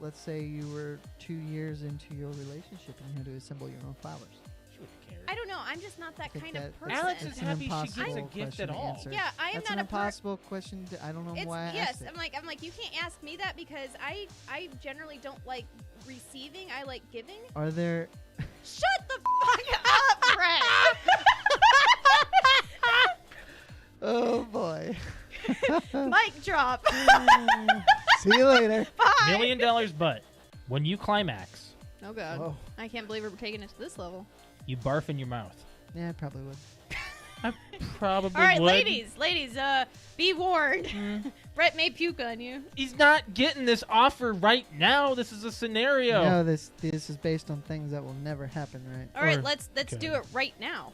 let's say you were 2 years into your relationship and you had to assemble your own flowers. She wouldn't care. I don't know. I'm just not that kind of person. Alex is It's an happy she gets impossible a gift question at to all. answer. Yeah, I am That's not an a impossible question. I don't know why I asked it. I'm like, you can't ask me that because I generally don't like receiving. I like giving. Are there... Shut the fuck up, Brett. Oh, boy. Mic drop. See you later. Bye. $1 million, but when you climax, Oh, God. Whoa. I can't believe we're taking it to this level. you barf in your mouth. Yeah, I probably would. I probably All right, would. ladies, be warned. Brett may puke on you. He's not getting this offer right now. This is a scenario. No, this is based on things that will never happen, right? All right, Or- let's okay. do it right now.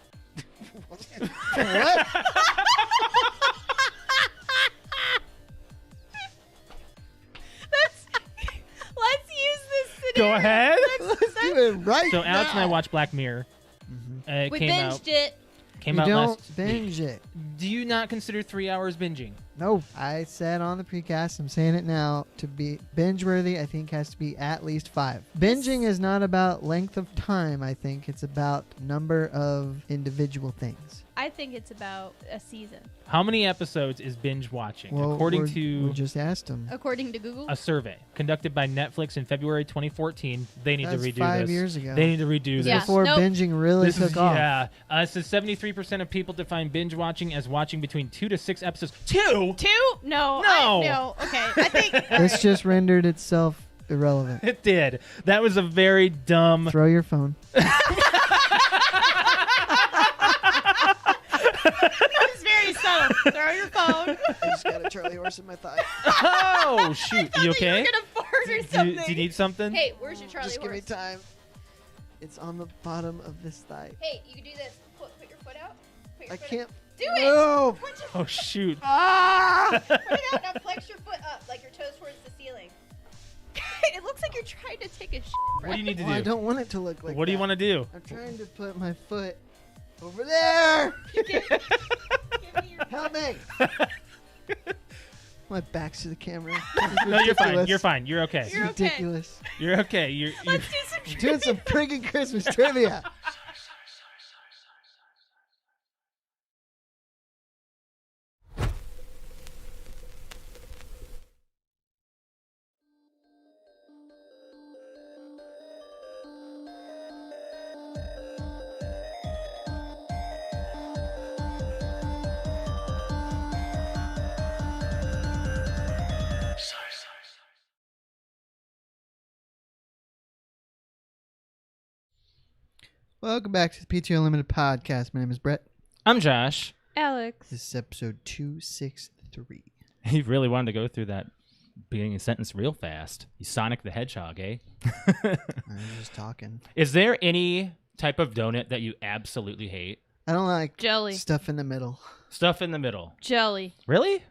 What? Let's use this Go scenario. ahead. Let's do it right So Alex and I now. watched Black Mirror. Mhm. It We came binged out. it. Came You out don't last. binge it. Do you not consider 3 hours binging? No, I said on the precast, I'm saying it now, to be binge-worthy, I think has to be at least 5. Binging is not about length of time, I think. It's about number of individual things. I think it's about a season, How many episodes is binge watching? Well, According we to just asked him. according to Google. a survey conducted by Netflix in February 2014, they need That's to redo 5 this. years ago. They need to redo this. Yeah. Before Nope. binging really This took is, off. yeah. It says 73% of people define binge watching as watching between 2 to 6 episodes. 2? 2? No. No. No. Okay. I think. This just rendered itself irrelevant. It did. That was a very dumb. Throw your phone. It was very subtle. Throw your phone. I just got a Charlie horse in my thigh. Oh shoot! You okay? You're gonna fart or Do something. you need something? Hey, where's your Charlie Just give me horse? time. It's on the bottom of this thigh. Hey, you can do this. Put your foot out. Put your I foot can't. Out. Do it. No. Punch it. Oh shoot! Ah! Put it out. Now flex your foot up, like your toes towards the ceiling. It looks like you're trying to take a shit. What do you need to Well, I do? don't want it to look like What do you that. want to do? I'm trying to put my foot over there. Give me your Help me. My back's to the camera. No, you're fine. You're fine. You're okay. It's You're okay. ridiculous. You're okay. You're Let's do some I'm doing some friggin' Christmas trivia. Welcome back to the PTOUnlimited podcast. My name is Brett. I'm Josh. Alex. This is episode 263. He really wanted to go through that beginning of sentence real fast. You Sonic the Hedgehog, eh? I'm just talking. Is there any type of donut that you absolutely hate? I don't like Jelly. stuff in the middle. Stuff in the middle. Jelly. Really?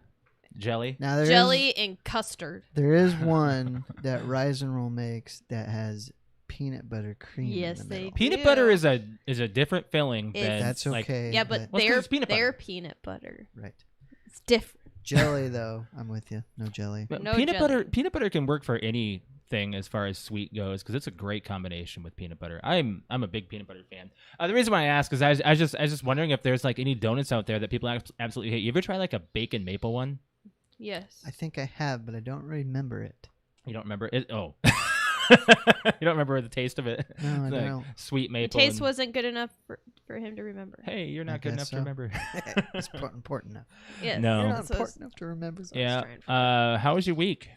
Jelly? Now there Jelly and custard. There is one that Rise and Roll makes that has peanut butter cream. Yes, in the they middle. do. Peanut butter is a different filling It's- than That's like, okay. Yeah, but Well, it's 'cause they're it's peanut butter. they're peanut butter. Right. It's different. Jelly though, I'm with you. No jelly. But No peanut jelly. butter can work for anything as far as sweet goes because it's a great combination with peanut butter. I'm a big peanut butter fan. The reason why I ask is I was just wondering if there's like any donuts out there that people absolutely hate. You ever try like a bacon maple one? Yes. I think I have, but I don't remember it. You don't remember it? Oh. You don't remember the taste of it? No, I It's like don't. sweet The maple. taste and- wasn't good enough for him to remember. Hey, you're I not good enough guess to so. remember. It's important enough. Yes. No. You're not That's what I was- important enough to remember. Yeah. trying for How was your week?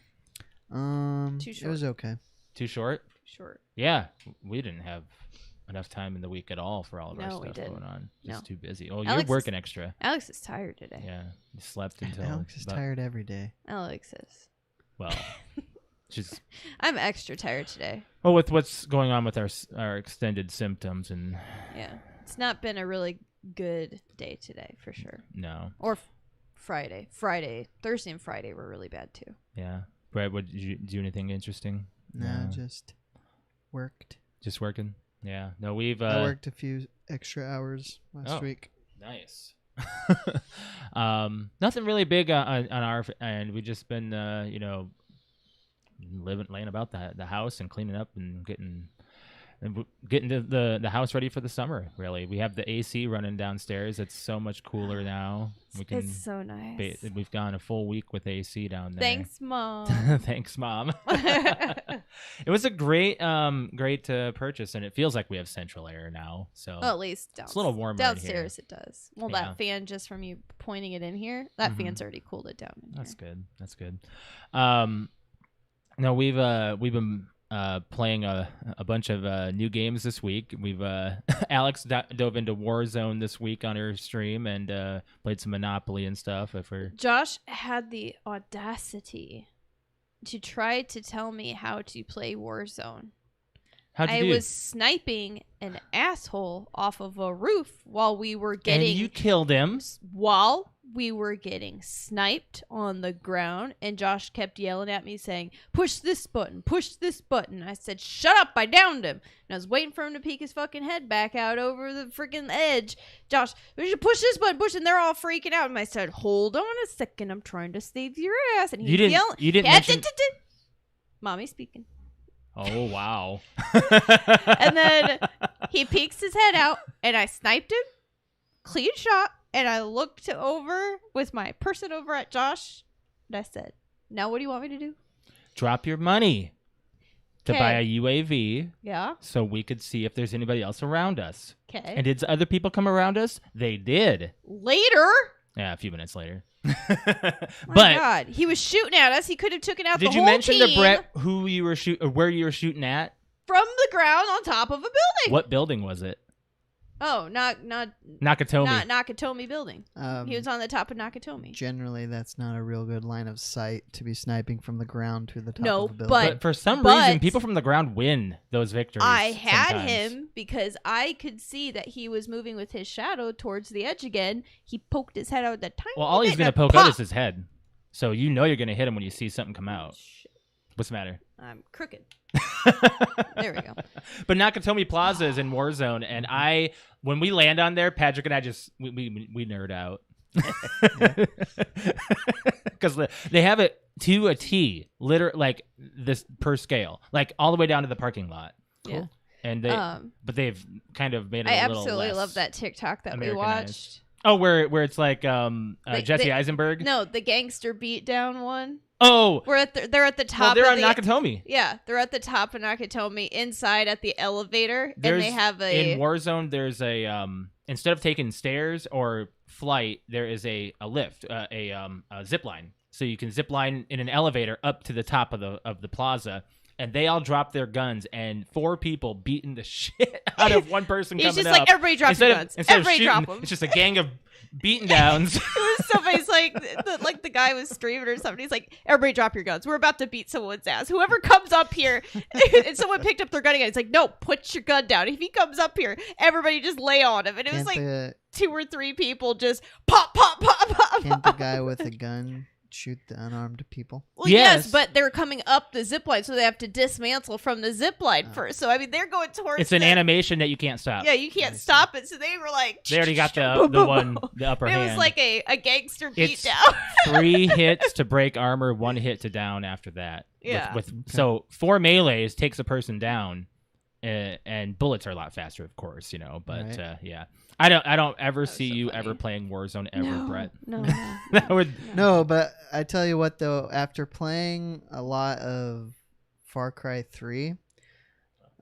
Too It short. was okay. Too short? Short. Yeah, we didn't have enough time in the week at all for all of our No, we stuff didn't. going on. No. Just too busy. Oh, Alex you're is- working extra. Alex is tired today. Yeah, you slept until. Alex is about- tired every day. Alex is. Well, she's. I'm extra tired today. Well, with what's going on with our extended symptoms and Yeah. It's not been a really good day today for sure. no, Or Friday. Thursday and Friday were really bad too. yeah. Brad, did you do anything interesting? No, just worked. Just working. Yeah. No, we've. I worked a few extra hours last Oh. week. Nice. Nothing really big on our end. We've just been, laying about the house and cleaning up and getting the house ready for the summer. Really, we have the AC running downstairs. It's so much cooler now. It's so nice. We've gone a full week with AC down there. Thanks, Mom. Thanks, Mom. It was a great purchase, and it feels like we have central air now. So well, at least it's a little warmer downstairs. It does. Well, Yeah. that fan, just from you pointing it in here, that fan's already cooled it down. That's good. That's good. No, we've been playing a bunch of new games this week. We've Alex dove into Warzone this week on her stream and played some Monopoly and stuff. Josh had the audacity to try to tell me how to play Warzone. I was sniping an asshole off of a roof while we were getting... And you killed him. While we were getting sniped on the ground, and Josh kept yelling at me saying, push this button, push this button. I said, shut up, I downed him. And I was waiting for him to peek his fucking head back out over the freaking edge. Josh, we should push this button, push, and they're all freaking out. And I said, hold on a second, I'm trying to save your ass. And he's yelling. You didn't mention... Mommy speaking. Oh, wow. And then he peeks his head out, and I sniped him. Clean shot. And I looked over with my person over at Josh, and I said, now what do you want me to do? Drop your money to buy a UAV. Yeah. So we could see if there's anybody else around us. Okay. And did other people come around us? They did. Later. Yeah, a few minutes later. My God, he was shooting at us. He could have taken out the whole team. Did you mention to Brett who you were shooting, or where you were shooting at? From the ground on top of a building. What building was it? Oh, not Nakatomi. Not Nakatomi building. He was on the top of Nakatomi. Generally, that's not a real good line of sight to be sniping from the ground to the top of a building. But for some reason, people from the ground win those victories. I had sometimes. him because I could see that he was moving with his shadow towards the edge again. He poked his head out the tiny Well, all he's going to poke out is his head. So you know you're going to hit him when you see something come out. Shit. What's the matter? I'm crooked. There we go. But Nakatomi Plaza is in Warzone, and when we land on there, Patrick and I we nerd out because they have it to a T, literally like this per scale, like all the way down to the parking lot. Cool. Yeah. And but they've kind of made it. I a little absolutely less love that TikTok that we watched. Oh, where it's like Jesse Eisenberg. No, the gangster beatdown one. Oh, they're at the top. Well, they're on Nakatomi. Yeah, they're at the top of Nakatomi, inside at the elevator, and they have in Warzone. There's a instead of taking stairs or flight, there is a lift, a zip line, so you can zip line in an elevator up to the top of the plaza. And they all drop their guns, and 4 people beating the shit out of one person coming up. He's just like, everybody drop your guns. Everybody drop them. It's just a gang of beating downs. It was so funny. It's like the guy was streaming or something. He's like, everybody drop your guns. We're about to beat someone's ass. Whoever comes up here, and someone picked up their gun again. It's like, no, put your gun down. If he comes up here, everybody just lay on him. And it was like 2 or 3 people just pop, pop, pop, pop. Can't the guy with a gun shoot the unarmed people? Well, yes, but they're coming up the zip line, so they have to dismantle from the zip line first. So I mean, they're going towards. It's an animation that you can't stop. Yeah, you can't stop it. So they were like, they already got the upper hand. It was like a gangster beatdown. 3 hits to break armor, 1 hit to down after that. Yeah. So 4 melees takes a person down, and bullets are a lot faster, of course, you know. But right. Yeah. I don't ever see so you funny. ever playing Warzone ever, Brett. No. That would No, but I tell you what though, after playing a lot of Far Cry 3,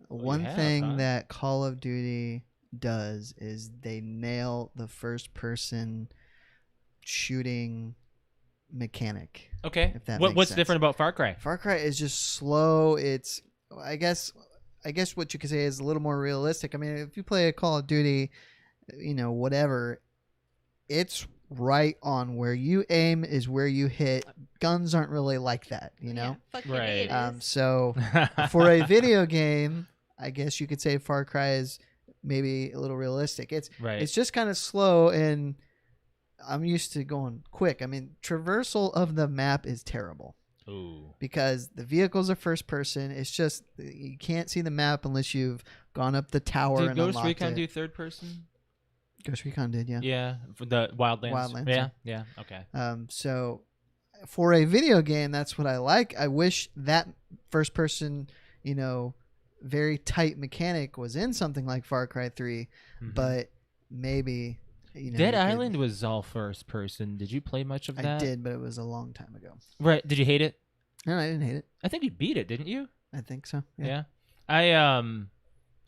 one thing that Call of Duty does is they nail the first person shooting mechanic. Okay. If that What's sense. different about Far Cry? Far Cry is just slow. It's I guess what you could say is a little more realistic. I mean, if you play a Call of Duty, you know, whatever, it's right on where you aim is where you hit. Guns aren't really like that, you know? Right. So for a video game, I guess you could say Far Cry is maybe a little realistic. It's just kind of slow, and I'm used to going quick. I mean, traversal of the map is terrible. Ooh. Because the vehicles are first person. It's just you can't see the map unless you've gone up the tower. Did and Ghost unlocked Recon it. do third person? Ghost Recon did, yeah. Yeah, for the Wildlands. Wildlands, Yeah. Okay. So for a video game, that's what I like. I wish that first person, very tight mechanic was in something like Far Cry 3, but maybe Dead Island was all first person. Did you play much of that? I did, but it was a long time ago. Right. Did you hate it? No, I didn't hate it. I think you beat it, didn't you? I think so. Yeah.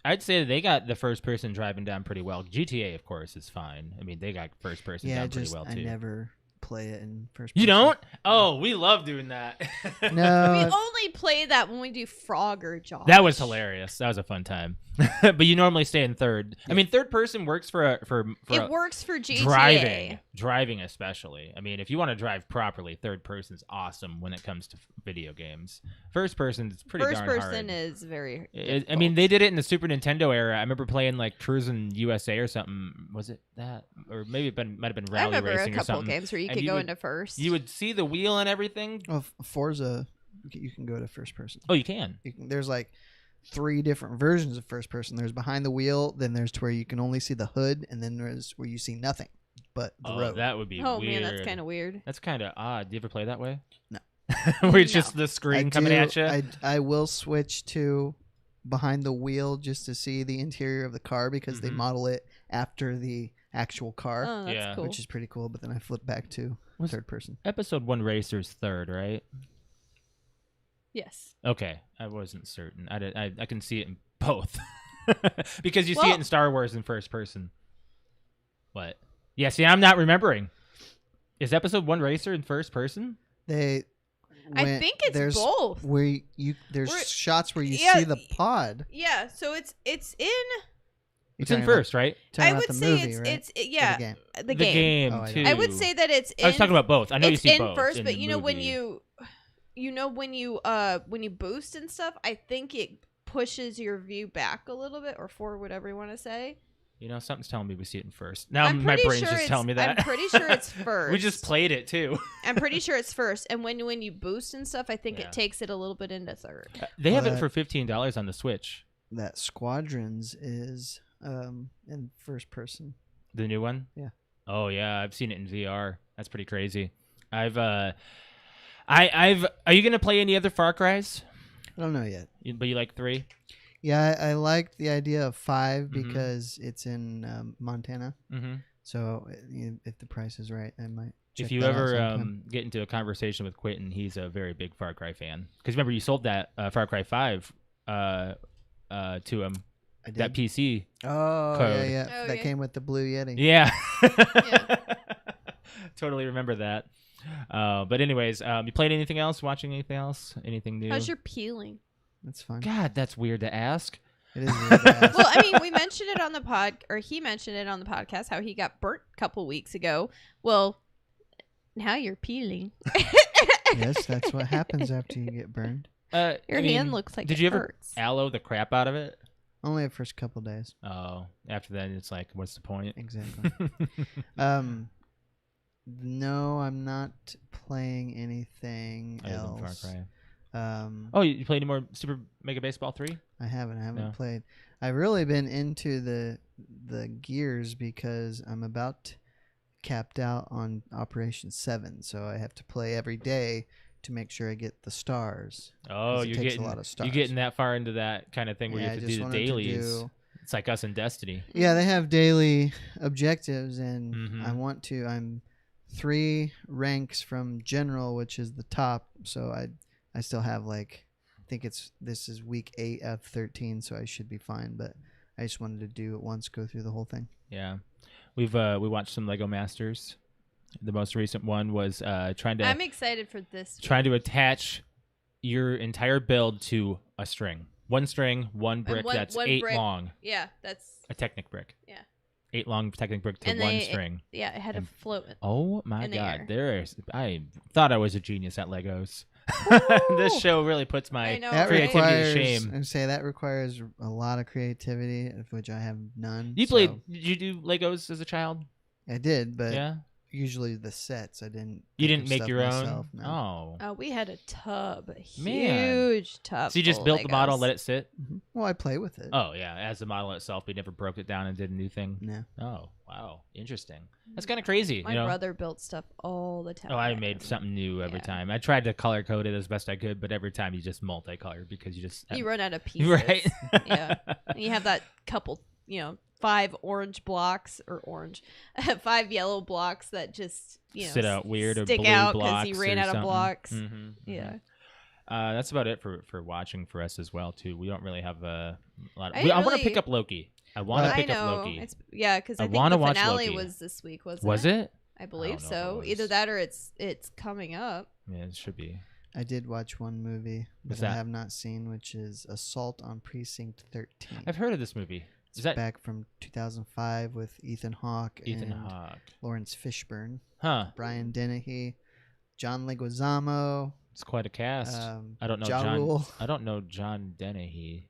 I'd say that they got the first person driving down pretty well. GTA, of course, is fine. I mean, they got first person down pretty well too. I never play it in first person. You don't? Oh, we love doing that. No. We only play that when we do Frogger, Josh. That was hilarious. That was a fun time. But you normally stay in third. I mean, third person works for it works for GTA. Driving especially. I mean, if you want to drive properly, third person's awesome when it comes to video games. First person is pretty darn hard. First person is very I mean, they did it in the Super Nintendo era. I remember playing like Cruisin' USA or something. Was it that? Or maybe it might have been Rally Racing or something. I remember a couple of games where you could go into first. You would see the wheel and everything. Well, Forza, you can go to first person. Oh, you can? There's like 3 different versions of first person. There's behind the wheel, then there's to where you can only see the hood, and then there's where you see nothing but the road. That would be weird. Oh, man, that's kind of weird. That's kind of odd. Do you ever play that way? No. Where it's just the screen coming at you? I will switch to behind the wheel just to see the interior of the car because they model it after the actual car. Oh, that's cool. Which is pretty cool, but then I flip back to third person. Episode 1 Racer's third, right? Yes. Okay, I wasn't certain. I can see it in both because you see it in Star Wars in first person. What? Yeah, see, I'm not remembering. Is Episode 1 Racer in first person? I think it's both. Where there's shots where you see the pod. Yeah, so it's in. It's in first, right? I would say movie, right? The game too. I would say that it's in. I was talking about both. I know you see both. It's in first, in but when you boost and stuff, I think it pushes your view back a little bit or forward, whatever you want to say. Something's telling me we see it in first. Now my brain's just telling me that. I'm pretty sure it's first. We just played it too. I'm pretty sure it's first, and when you boost and stuff, I think it takes it a little bit into third. They have it for $15 on the Switch. That Squadrons is in first person. The new one? Yeah. Oh yeah, I've seen it in VR. That's pretty crazy. Are you gonna play any other Far Cries? I don't know yet. But you like 3? Yeah, I like the idea of 5 because it's in Montana. Mm-hmm. So if the price is right, I might. If you ever get into a conversation with Quentin, he's a very big Far Cry fan. Because remember, you sold that Far Cry 5 to him. I did. That PC. Oh, code. yeah. That came with the Blue Yeti. Yeah. Totally remember that. But anyways, you played anything else? Watching anything else? Anything new? How's your peeling? That's fine. God, that's weird to ask. It is weird to ask. Well, I mean, we mentioned it on the he mentioned it on the podcast how he got burnt a couple weeks ago. Well, now you're peeling. Yes, that's what happens after you get burned. Your hand looks like Did you ever aloe the crap out of it? Only the first couple days. Oh, after that, it's like, what's the point? Exactly. No, I'm not playing anything else. Far Cry. You played any more Super Mega Baseball 3? I haven't played. I've really been into the Gears because I'm about capped out on Operation 7, so I have to play every day to make sure I get the stars. Oh, you're getting that far into that kind of thing where you have to do the dailies. It's like us in Destiny. Yeah, they have daily objectives, and I'm 3 ranks from General, which is the top, so I still have this is week 8 of 13, so I should be fine, but I just wanted to do it once, go through the whole thing. Yeah. We watched some Lego Masters. The most recent one was I'm excited for this. Trying to attach your entire build to a string. One string, one brick that's 8 brick, long. Yeah, that's a Technic brick. Yeah. 8 long Technic brick to one string. It had to float. Oh my God. I thought I was a genius at Legos. This show really puts my creativity to shame. I say that requires a lot of creativity, of which I have none. Did you do Legos as a child? I did, but yeah. usually the sets. I didn't. You think didn't of make stuff your myself, own? No. Oh. We had a tub, a Man. huge tub. So you just full built of the model, Legos. let it sit? Well, I play with it. Oh, yeah, as the model itself, we never broke it down and did a new thing? No. Oh, wow. Interesting. That's kind of crazy, My you know? brother built stuff all the time. Oh, I made something new every Yeah. time. I tried to color code it as best I could, but every time you just multicolor because you just... You run out of pieces. Right? Yeah. And you have that couple, 5 orange blocks or 5 yellow blocks that just, sit out weird or stick blue out blocks he ran or out of something. blocks. Mm-hmm, Yeah. That's about it for watching for us as well, too. We don't really have a lot of... I I want to really- pick up Loki. I want to I pick know. up Loki. Because I think wanna the watch finale Loki. was this week, wasn't Was it? it? I believe know if it so. was. Either that or it's coming up. Yeah, it should be. I did watch one movie What's that I that? have not seen, which is Assault on Precinct 13. I've heard of this movie. It's Is that back from 2005 with Ethan Hawke Ethan and Hawke? Lawrence Fishburne, Huh. Brian Dennehy, John Leguizamo, It's quite a cast. I don't know Ja John. Rule. I don't know John Dennehy.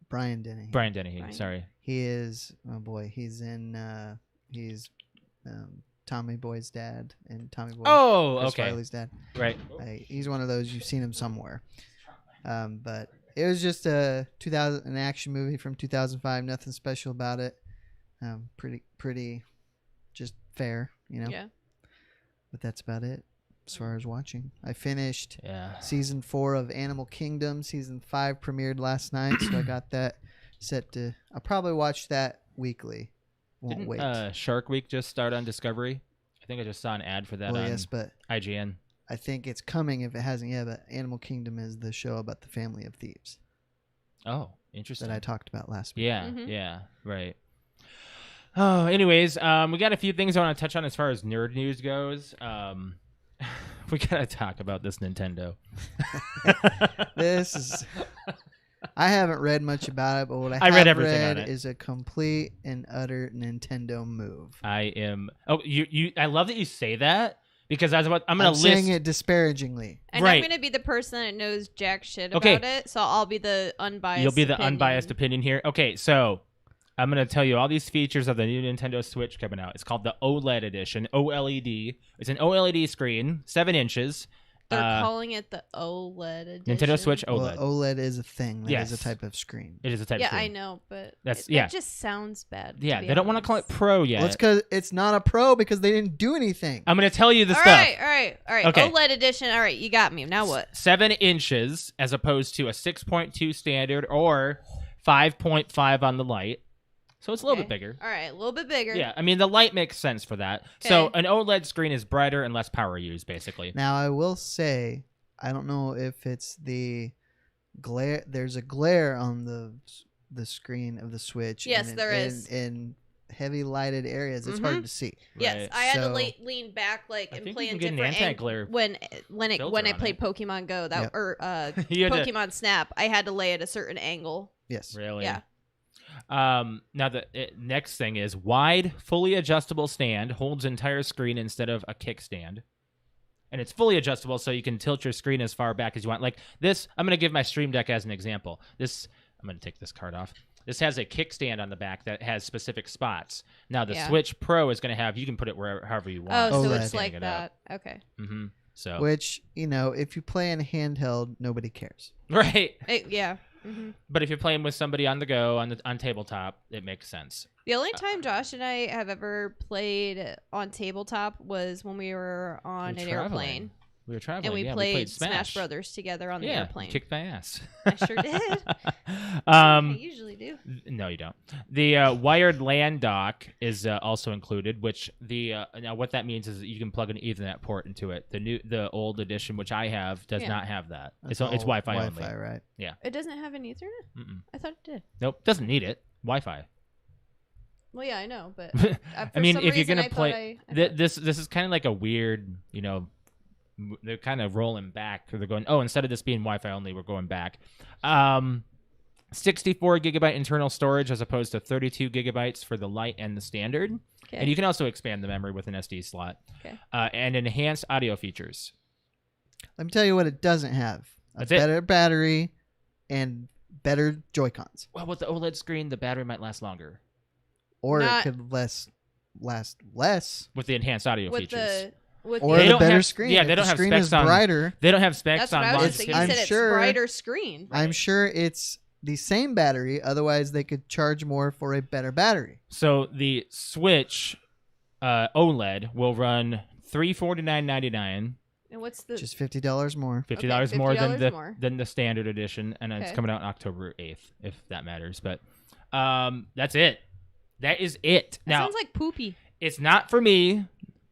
Brian Dennehy. Brian Dennehy. Brian. Sorry. He is, oh boy, he's in, he's Tommy Boy's dad and Tommy Boy. Oh, Chris okay. Farley's dad. Right. He's one of those, you've seen him somewhere. But it was just an action movie from 2005. Nothing special about it. Pretty, just fair, Yeah. But that's about it as far as watching. I finished Yeah. season 4 of Animal Kingdom. Season 5 premiered last night, so I got that set to. I'll probably watch that weekly. Won't Didn't wait. Shark Week just start on Discovery? I think I just saw an ad for that Well, on yes, but IGN. I think it's coming if it hasn't yet. But Animal Kingdom is the show about the family of thieves Oh, interesting. that I talked about last week. Yeah, Mhm. yeah, right. Oh, anyways, we got a few things I want to touch on as far as nerd news goes. We gotta talk about this Nintendo. This is. I haven't read much about it, but what I read have everything on read it. is a complete and utter Nintendo move. I am. Oh, you. I love that you say that because I'm gonna I'm list. saying it disparagingly. And Right. I'm going to be the person that knows jack shit Okay. about it, so I'll be the unbiased You'll be the opinion. unbiased opinion here. Okay, so I'm gonna tell you all these features of the new Nintendo Switch coming out. It's called the OLED edition, OLED. It's an OLED screen, 7 inches. They're calling it the OLED edition. Nintendo Switch Well, OLED. OLED is a thing. That is Yes. a type of screen. It is a type Yeah, of screen. I know, but That's- it yeah. just sounds bad. Yeah, be they don't want to call it honest. Pro yet. Well, it's because it's not a Pro because they didn't do anything. I'm gonna tell you the All stuff. right. Okay. OLED edition. All right, you got me. Now what? 7 inches as opposed to a 6.2 standard or 5.5 on the light. So it's a little Okay. bit bigger. All right, a little bit bigger. Yeah, I mean the light makes sense for that. So Okay. an OLED screen is brighter and less power used, basically. Now, I will say, I don't know if it's the glare. There's a glare on the screen of the Switch. Yes, and there in, is. In heavy lighted areas, it's hard to see. Yes, Right. I had to So- lean back I and think play you can in get an different anti-glare when filter I on played it. Pokemon Go Yep. or You had to- Pokemon Snap. I had to lay at a certain angle. Yes. Really? Yeah. Now the next thing is wide, fully adjustable stand holds entire screen instead of a kickstand. And it's fully adjustable, so you can tilt your screen as far back as you want. Like this, I'm going to give my Stream Deck as an example. I'm going to take this card off. This has a kickstand on the back that has specific spots. Now the Yeah. Switch Pro is going to have, you can put it wherever, however you want. Oh, so OLED. it's like Standing it that. up. Okay. Mm-hmm. So Which, if you play in a handheld, nobody cares. right, Yeah. hmm but if you're playing with somebody on the go on tabletop, it makes sense. The only time Josh and I have ever played on tabletop was when we were on We an were traveling. airplane. We were traveling. And we yeah, played Smash Brothers together on the Yeah, airplane. you kicked my ass. I sure did. I usually do. No, you don't. The wired LAN dock is also included, which now what that means is that you can plug an Ethernet port into it. The old edition, which I have, does Yeah. not have that. It's all Wi-Fi only. Wi-Fi, right? It doesn't have an Ethernet? Mm-mm. I thought it did. Nope, doesn't need it. Wi-Fi. Well, yeah, I know, but I mean, for some if you're reason, gonna I thought play, I thought- this is kind of like a weird, they're kind of rolling back. They're going, oh, instead of this being Wi-Fi only, we're going back. 64 gigabyte internal storage as opposed to 32 gigabytes for the light and the standard. Okay. And you can also expand the memory with an SD slot. Okay. And enhanced audio features. Let me tell you what it doesn't have. That's a it. better battery and better Joy-Cons. Well, with the OLED screen, the battery might last longer. Or Not- it could less last less. with the enhanced audio with features. Or They the don't better have- screen. yeah, If they don't the have screen specs is on- brighter. They don't have specs That's what on I was longevity. thinking. You I'm said sure- it's brighter screen. I'm sure it's the same battery. Otherwise, they could charge more for a better battery. So the Switch OLED will run $349.99, And what's the Just $50 more. $50 Okay, more than $50 the more. than the standard edition, and it's Okay. coming out on October 8th, if that matters. But that's it. That is it. That Now sounds like poopy. it's not for me.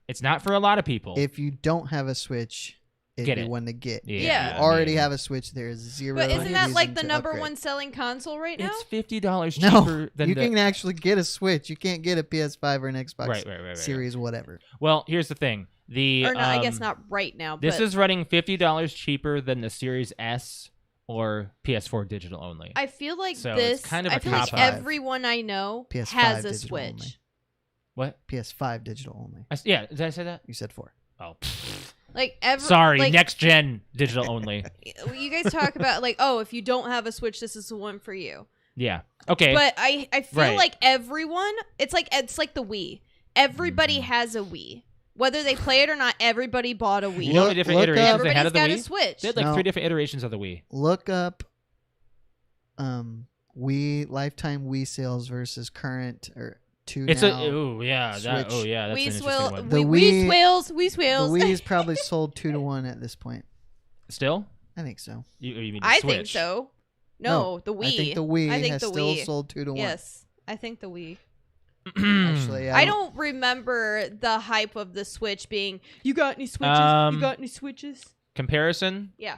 It's not for a lot of people. If you don't have a Switch, it'd Get be it. one to get. Yeah, If Yeah. you already I mean- have a Switch, there is zero. But isn't that like reason the to number upgrade. one selling console right now? it's $50 No, cheaper than you the. can actually get a Switch. You can't get a PS5 or an Xbox Right. Series, whatever. Well, here's the thing. The Or not, I guess not right now. This but is running $50 cheaper than the Series S or PS4 digital only. I feel like So it's this. kind of I a feel like cop-out. everyone I know PS5 has a digital Switch. only. What? PS5 digital only. Yeah, did I say that? You said 4. Oh, Like sorry. like, Next gen digital only. You guys talk about like, oh, if you don't have a Switch, this is the one for you. Yeah. Okay. But I feel Right. like everyone, it's like the Wii. Everybody has a Wii. Whether they play it or not, everybody bought a Wii. You know the different Look iterations up- they had Everybody's of the got a Wii? Switch. They had like No. 3 different iterations of the Wii. Look up Wii lifetime Wii sales versus current or to It's now. that's Switch. an Wii interesting swill, one. The Wii Wii- swills, Wii The swills. Wii's probably sold 2-to-1 at this point. Still? I think so. You mean the I Switch? think so. No, the Wii. I think the Wii I think has the still Wii. sold 2-to-1. Yes, I think the Wii. Actually, I don't remember the hype of the Switch being. You got any switches? You got any switches? Comparison? Yeah.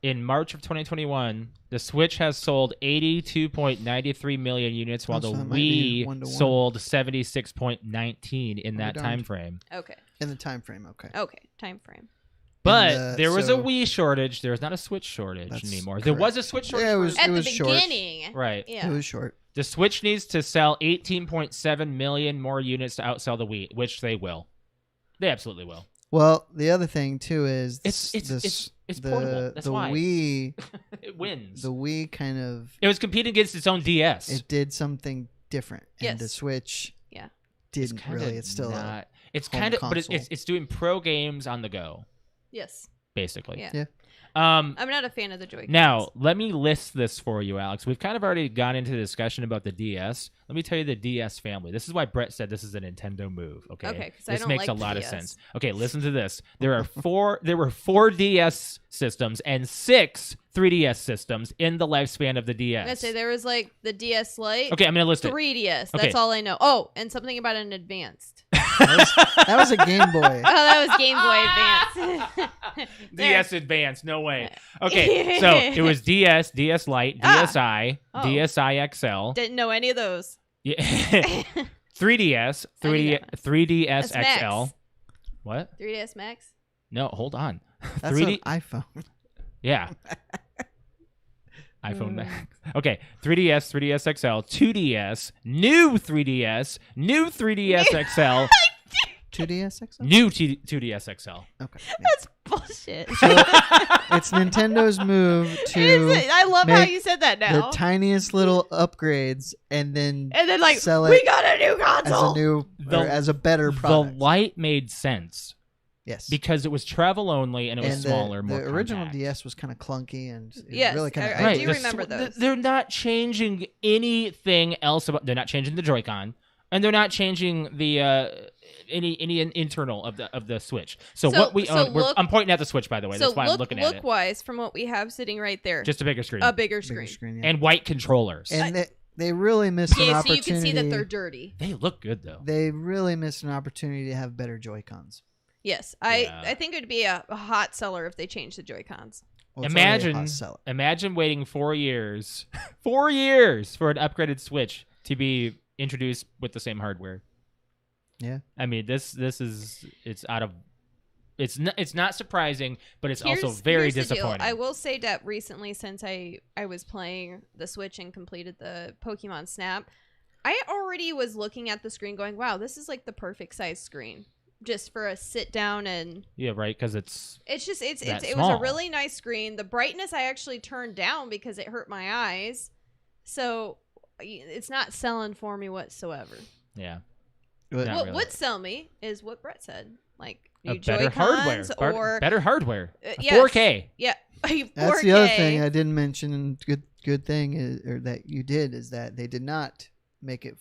In March of 2021, the Switch has sold 82.93 million units, while Oh, the so that might be Wii 1-to-1. sold 76.19 in that darned. time frame. Okay. In the time frame, okay. Okay. Time frame. But there was a so- Wii shortage. There's not a Switch shortage That's anymore. There was a correct. Switch shortage. Yeah, it was- At the short. beginning. Right. Yeah. It was short. The Switch needs to sell 18.7 million more units to outsell the Wii, which they will. They absolutely will. Well, the other thing too is It's the portable. That's the why. Wii It wins. the Wii kind of It was competing against its own DS. it did something different, and the Yes. Switch Yeah. didn't kinda really. It's still not. It's home kind of, but console. it's doing pro games on the go, Yes. basically. Yeah. Yeah. I'm not a fan of the Joy-Cons. Now, let me list this for you, Alex. We've kind of already gone into the discussion about the DS. Let me tell you the DS family. This is why Brett said this is a Nintendo move. Okay. Okay, 'cause I this don't makes like a the lot of DS. sense. Okay, listen to this. There were four DS systems and 6 3DS systems in the lifespan of the I'm gonna DS. say there was like the DS Lite, Okay, I'm gonna list it. 3DS. Okay. That's all I know. Oh, and something about an advanced. that was a Game Boy. Oh, that was Game Boy Advance. DS Advance, no way. Okay, so it was DS, DS Lite, DSi, Oh. DSi XL, Didn't know any of those. yeah, 3DS, 3DS That's Max. XL. What? 3DS Max. No, hold on. That's 3D, an iPhone. yeah. iPhone Max. Okay, 3DS, 3DS XL, 2DS, new 3DS, new 3DS XL, 2DS XL. new 2DS XL. Okay. That's bullshit. It's Nintendo's move to I love how make you said that the now. tiniest little upgrades and then like, sell it we got a new as console. a new The- or as a better The product. Lite made sense Yes. because it was travel only and it was and smaller, the more original compact. DS was kind of clunky and it Yes, really kind of I do the remember those. They're not changing anything else about. They're not changing the Joy-Con, and they're not changing the any internal of the Switch. So what we own, I'm pointing at the Switch, by the way. So That's why I'm looking at it. Look-wise, from what we have sitting right there, Just a bigger screen a bigger bigger screen. screen. Yeah. and white controllers. And they really missed an Yeah, so opportunity. you can see that they're dirty. They look good though. They really missed an opportunity to have better Joy-Cons. Yes, Yeah. I think it would be a hot seller if they changed the Joy-Cons. Well, it's already a Imagine, hot seller. imagine waiting 4 years, 4 years for an upgraded Switch to be introduced with the same hardware. Yeah. I mean, it's not surprising, but it's also very here's the deal. disappointing. I will say that recently, since I was playing the Switch and completed the Pokemon Snap, I already was looking at the screen going, wow, this is like the perfect size screen. Just for a sit down and Yeah, right, because it it was a small. really nice screen. The brightness I actually turned down because it hurt my eyes. So it's not selling for me whatsoever. yeah. Good. Not What really. would sell me is what Brett said, like new A better hardware, Joy-Cons or better hardware. yes. 4K. Yeah, 4K. That's the other thing I didn't mention, and good thing is, or that you did, is that they did not make it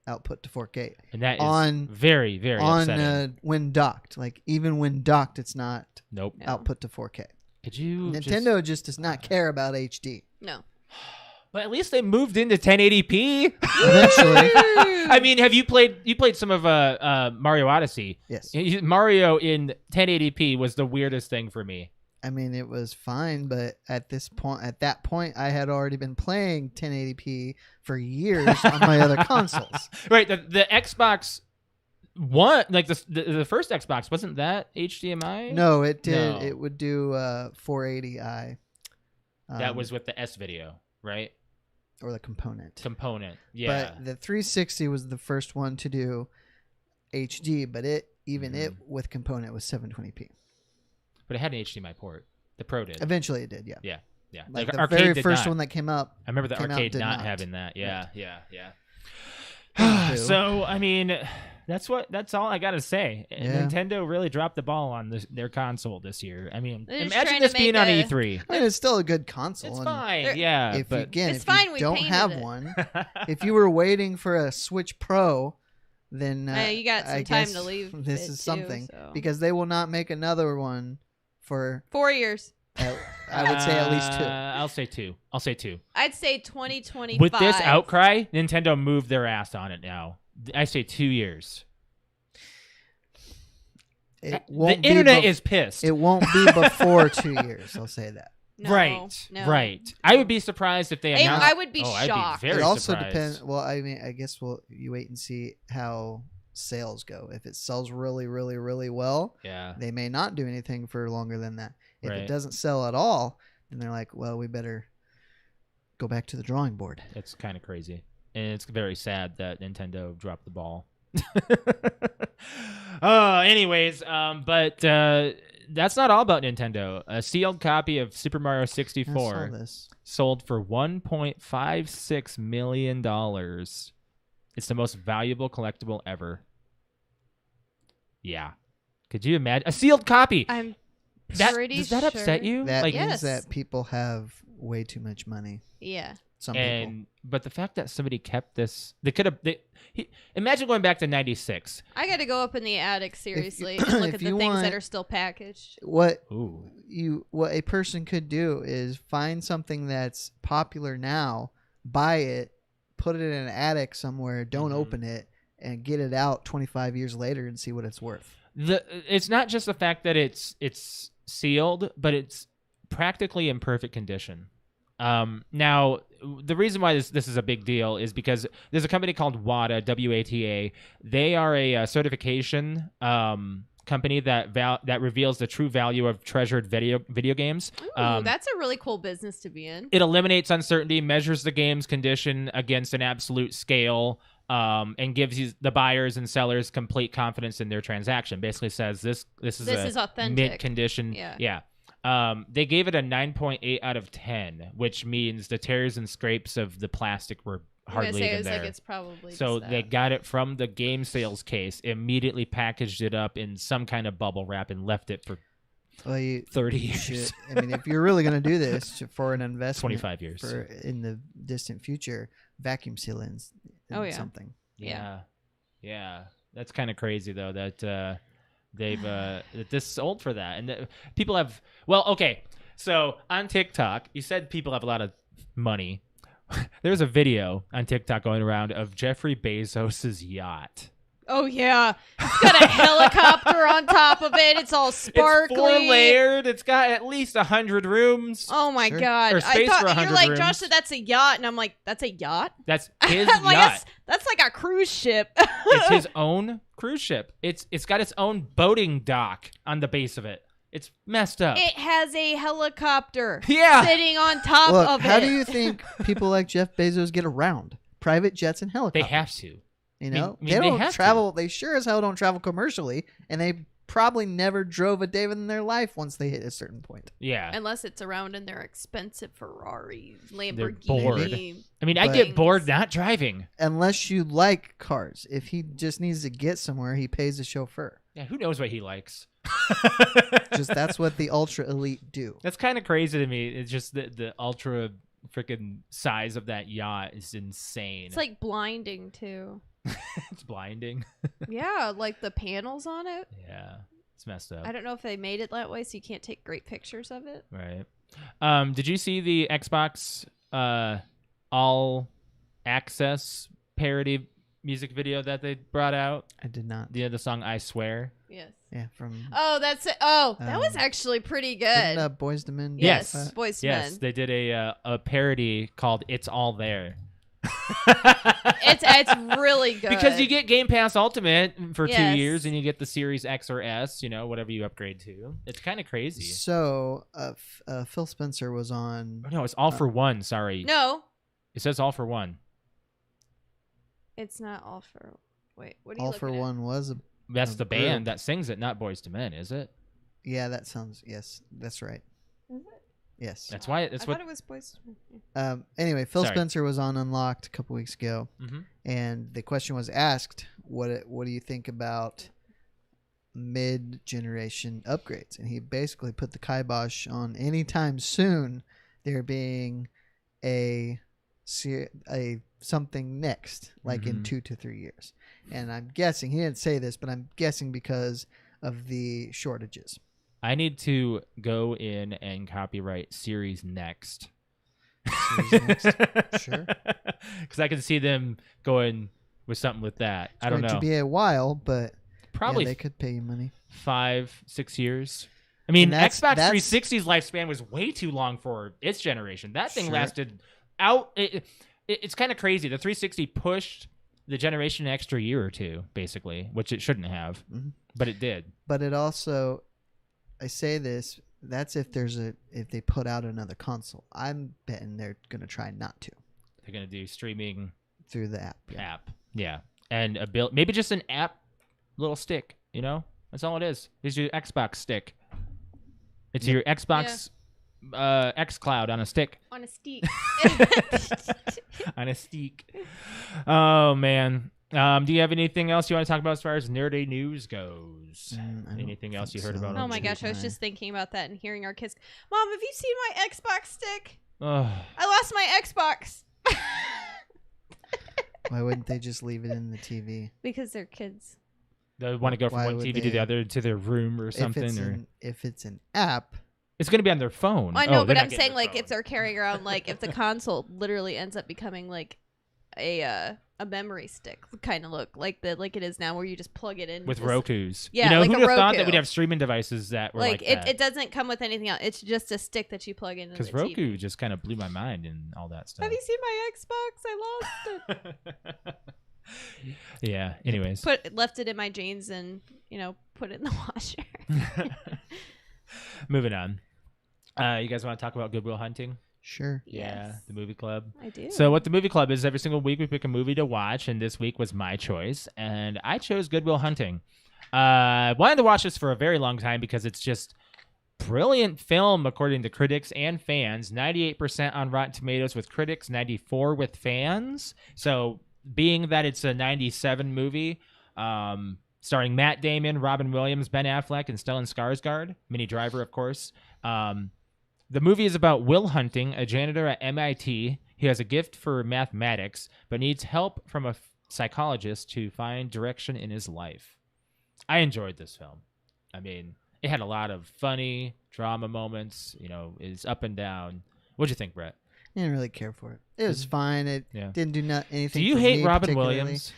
output to 4K And that is on very, very upsetting. when docked. Like even when docked, it's not Nope. No. output to 4K. Could you Nintendo just does not care about HD. No. But at least they moved into 1080p. Eventually, I mean, have you played some of Mario Odyssey? yes. Mario in 1080p was the weirdest thing for me. I mean, it was fine, but at that point, I had already been playing 1080p for years on my other consoles. Right, the Xbox One, like the first Xbox, wasn't that HDMI? No, it did. No. It would do 480i. That was with the S video, right? or the component. Yeah. But the 360 was the first one to do HD, but it Mm-hmm. with component was 720p. But it had an HDMI port. The Pro did. Eventually, it did. Yeah. Yeah. Like the arcade very did first not. one that came out. I remember the came out arcade did not not. having that. Yeah. Boo. So I mean, that's all I gotta say. Yeah. Nintendo really dropped the ball on their console this year. I mean, They're just imagine trying this to being make on a- E3. I mean, it's still a good console. It's and fine. They're- Yeah. If but you, again, It's if fine, you we don't painted have it. one, if you were waiting for a Switch Pro, then you got some I time guess to leave This it is too, something so. because they will not make another one for 4 years. I would say at least 2. I'll say two. I'd say 2025. With this outcry, Nintendo moved their ass on it now. I say 2 years. It The won't be internet is pissed. It won't be before 2 years. I'll say that. No, right. no. Right. I would be surprised if they Hey, announced. I would be I'd shocked. be very It also surprised. depends. Well, I mean, I guess you wait and see how sales go. If it sells really, really, really well, Yeah. they may not do anything for longer than that. If Right. it doesn't sell at all, then they're like, well, we better go back to the drawing board. It's kind of crazy. And it's very sad that Nintendo dropped the ball. Anyways, but that's not all about Nintendo. A sealed copy of Super Mario I saw 64 this. sold for $1.56 million. It's the most valuable collectible ever. Yeah. Could you imagine? A sealed copy! I'm That, pretty does that upset sure- you? That like, means Yes. that people have way too much money. Yeah. Some people. and but the fact that somebody kept this, they could have. Imagine going back to '96. I got to go up in the attic seriously and look if at the you things want- that are still packaged. What Ooh. what a person could do is find something that's popular now, buy it, put it in an attic somewhere, don't Mhm. open it, and get it out 25 years later and see what it's worth. It's not just the fact that it's sealed, but it's practically in perfect condition. Now, the reason why this is a big deal is because there's a company called WATA, WATA. They are a certification company that reveals the true value of treasured video games. Ooh, that's a really cool business to be in. It eliminates uncertainty, measures the game's condition against an absolute scale, and gives you the buyers and sellers complete confidence in their transaction. Basically says this is authentic. mint condition. Yeah. They gave it a 9.8 out of 10, which means the tears and scrapes of the plastic were I'm gonna hardly say even it was there. like it's probably So just they that. got it from the game sales case, immediately packaged it up in some kind of bubble wrap, and left it for Well, you 30 you years. should- I mean, if you're really going to do this for an investment 25 years. for in the distant future, vacuum seal in Oh, yeah. something. Yeah. That's kind of crazy though that they've that this sold for that, and people have. Well, okay. So on TikTok, you said people have a lot of money. There's a video on TikTok going around of Jeffrey Bezos's yacht. Oh yeah, it's got a helicopter on top of it. It's all sparkly. It's 4-layered. It's got at least 100 rooms. Oh my Sure. god! Or I space thought for 100 you're like rooms. Josh said that's a yacht, and I'm like, that's a yacht. That's his I'm like, yacht. that's like a cruise ship. It's his own cruise ship. It's got its own boating dock on the base of it. It's messed up. It has a helicopter Yeah. sitting on top Look, of how it. do you think people like Jeff Bezos get around? Private jets and They helicopters. have to. You know, I mean, they they don't have to. travel. They sure as hell don't travel commercially, and they probably never drove a day in their life once they hit a certain point. Yeah. Unless it's around in their expensive Ferraris, bored. Lamborghini. I mean, I But- get bored not driving. Unless you like cars. If he just needs to get somewhere, he pays a chauffeur. Yeah, who knows what he likes? Just that's what the ultra elite do. That's kind of crazy to me. It's just the ultra freaking size of that yacht is insane. It's like blinding too. It's blinding. Yeah, like the panels on it. Yeah, it's messed up. I don't know if they made it that way so you can't take great pictures of it. Right. Did you see the Xbox All Access parody music video that they brought out? I did not. The song "I Swear." Yes. Yeah, from Oh, that's it. Oh, that was actually pretty good. Boys to Men. Yes. Boys to Yes, Men. they did a parody called "It's All There." It's really good Because you get Game Pass Ultimate for 2 Yes. years, and you get the Series X or S, whatever you upgrade to. It's kind of crazy. So Phil Spencer was on. No, it's All for One. Sorry, No, it says All for One. it's not all for. Wait, what are you All looking for at? One was a. That's A the band group. that sings it, not Boys to Men, is it? Yeah, that sounds. Yes, that's right. Is it? Yes. That's why. That's I what. thought it was Boys to Men. Anyway, Phil Sorry. Spencer was on Unlocked a couple weeks ago, Mhm. and the question was asked, "What do you think about mid-generation upgrades?" And he basically put the kibosh on anytime soon there being a something next, like in Mhm. 2 to 3 years. And I'm guessing he didn't say this, but I'm guessing because of the shortages. I need to go in and copyright Series Next. Series Next? Sure. Because I can see them going with something with that. I don't It's know. going to be a while, but Probably yeah, they could pay you money. 5-6 years. I mean, And that's- Xbox that's- 360's lifespan was way too long for its generation. That thing Sure. lasted out. It's kind of crazy. The 360 pushed the generation an extra year or two, basically, which it shouldn't have, Mhm. but it did. But it also, I say this, that's if they put out another console. I'm betting they're going to try not to They're gonna do streaming through the app. Yeah. app, yeah, and maybe just an app little stick. That's all it is. It's your Xbox stick. It's your Xbox xCloud on a stick. On a steak. On a steak. Oh man. Do you have anything else you want to talk about as far as nerdy news goes? I don't Anything else you think heard so. about? Oh on my Tuesday? gosh, I was just thinking about that and hearing our kids. Mom, have you seen my Xbox stick? Ugh. I lost my Xbox. Why wouldn't they just leave it in the TV? Because they're kids. They want to go from Why one would TV to they- the other to their room or something, If it's an app, it's going to be on their phone. I Oh, know, they're but not I'm getting saying their like if phone. they're carrying around like if the console literally ends up becoming like a memory stick kind of look like it is now, where you just plug it in with this- Roku's. Yeah, like who'd a have thought that Roku. we'd have streaming devices that were like that? it doesn't come with anything else. It's just a stick that you plug in. Because the Roku TV. just kind of blew my mind and all that stuff. Have you seen my Xbox? I lost it. Yeah. Anyways. Left it in my jeans and put it in the washer. Moving on. You guys want to talk about Good Will Hunting? sure. Yeah, Yes. the movie club. I do. So what the movie club is, every single week we pick a movie to watch, and this week was my choice, and I chose Good Will Hunting. I wanted to watch this for a very long time because it's just brilliant film according to critics and fans. 98% on Rotten Tomatoes with critics, 94 with fans. So being that it's a 97 movie, starring Matt Damon, Robin Williams, Ben Affleck, and Stellan Skarsgård, Minnie Driver, of course. The movie is about Will Hunting, a janitor at MIT. He has a gift for mathematics, but needs help from a psychologist to find direction in his life. I enjoyed this film. I mean, it had a lot of funny drama moments. It's up and down. What'd you think, Brett? I didn't really care for it. It was fine. It Yeah. didn't do anything. Do you for hate me Robin particularly. Williams?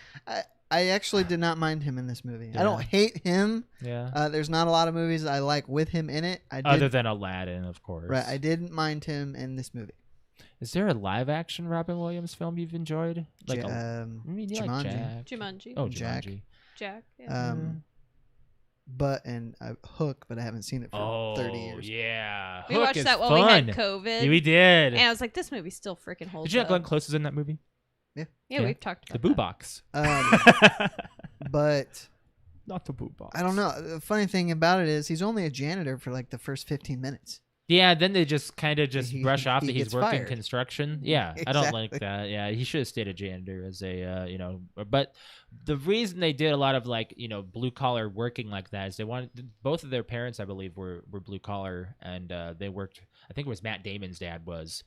I actually did not mind him in this movie. Yeah. I don't hate him. Yeah. There's not a lot of movies I like with him in it. Other than Aladdin, of course. Right, I didn't mind him in this movie. Is there a live-action Robin Williams film you've enjoyed? You like Jumanji. Jack. Jumanji. Oh, Jack. Jumanji. Jack. Yeah. And Hook, but I haven't seen it for 30 years. Yeah. We Hook watched is that while fun. we had COVID. Yeah, we did. And I was like, this movie still freaking holds Did you know up. Glenn Close is in that movie? Yeah, Yeah. we've talked The about Boo that. Box. But not the poop box. I don't know. The funny thing about it is he's only a janitor for like the first 15 minutes. Yeah, then they just kind of brush off he that he's gets working fired. construction. Yeah, I don't like Exactly. that. Yeah, he should have stayed a janitor as a, But the reason they did a lot of like, blue collar working like that is they wanted both of their parents, I believe, were blue collar, and they worked. I think it was Matt Damon's dad was.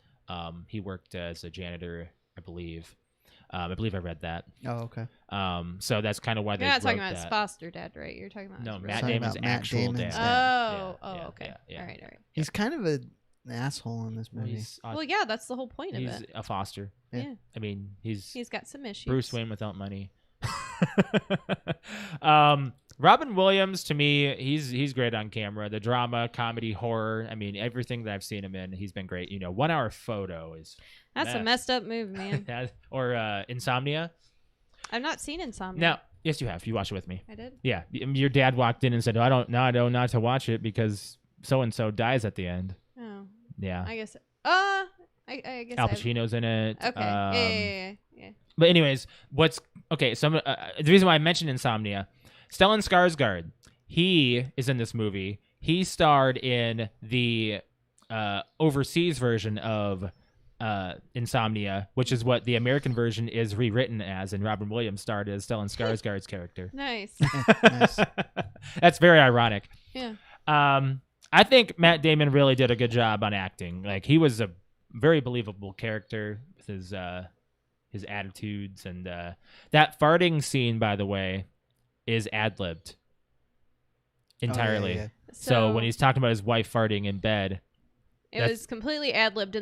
He worked as a janitor, I believe. I believe I read that. Oh, okay. So that's kind of why they. You're not talking wrote about his that. foster dad, right? You're talking about No, his Matt Talking Damon's about Matt actual Damon's dad. dad. Oh, Yeah, okay. yeah. All right. He's kind of an asshole in this Well, movie. Well, yeah, that's the whole point of he's it. a foster. Yeah. I mean, he's Got some issues. Bruce Wayne without money. Robin Williams, to me, he's great on camera. The drama, comedy, horror. I mean, everything that I've seen him in, he's been great. 1 Hour Photo is That's a messed up movie, man. or Insomnia. I've not seen Insomnia. Now, yes, you have. You watched it with me. I did. Yeah, your dad walked in and said, "I don't know not to watch it because so and so dies at the end." Oh, Yeah, I guess. I guess. Al Pacino's in it. Okay. Yeah. But anyways, okay? So the reason why I mentioned Insomnia, Stellan Skarsgård, he is in this movie. He starred in the overseas version of Insomnia, which is what the American version is rewritten as, and Robin Williams starred as Stellan Skarsgård's character. Nice. Nice. That's very ironic. Yeah. I think Matt Damon really did a good job on acting. Like, he was a very believable character with his attitudes, and that farting scene, by the way, is ad-libbed entirely. Oh, yeah. So when he's talking about his wife farting in bed, It was completely ad libbed you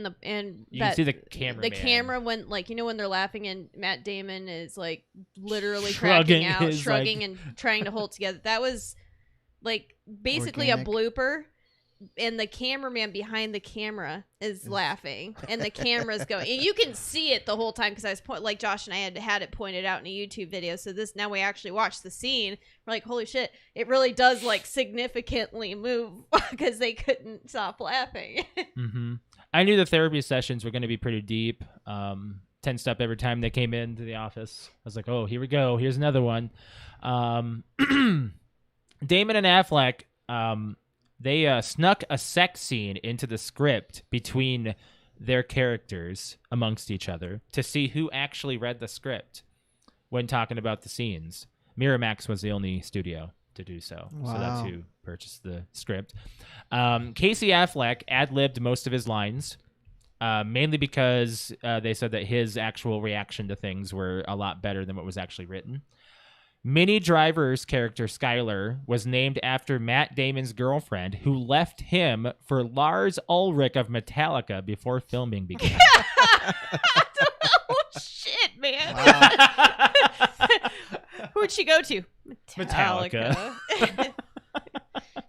can see the camera. The camera when when they're laughing and Matt Damon is like literally Shrugging cracking out, his, shrugging like- and trying to hold together. That was like basically Organic. a blooper, and the cameraman behind the camera is laughing, and the camera's going, and you can see it the whole time because I was like Josh and I had it pointed out in a YouTube video. So now we actually watched the scene. We're like, holy shit! It really does like significantly move because they couldn't stop laughing. Mm-hmm. I knew the therapy sessions were going to be pretty deep. Tensed up every time they came into the office. I was like, oh, here we go. Here's another one. Damon and Affleck, they snuck a sex scene into the script between their characters amongst each other to see who actually read the script when talking about the scenes. Miramax was the only studio to do so. Wow. So that's who purchased the script. Casey Affleck ad-libbed most of his lines, mainly because they said that his actual reaction to things were a lot better than what was actually written. Minnie Driver's character, Skylar, was named after Matt Damon's girlfriend, who left him for Lars Ulrich of Metallica before filming began. Oh shit, man! Wow. Who'd she go to? Metallica.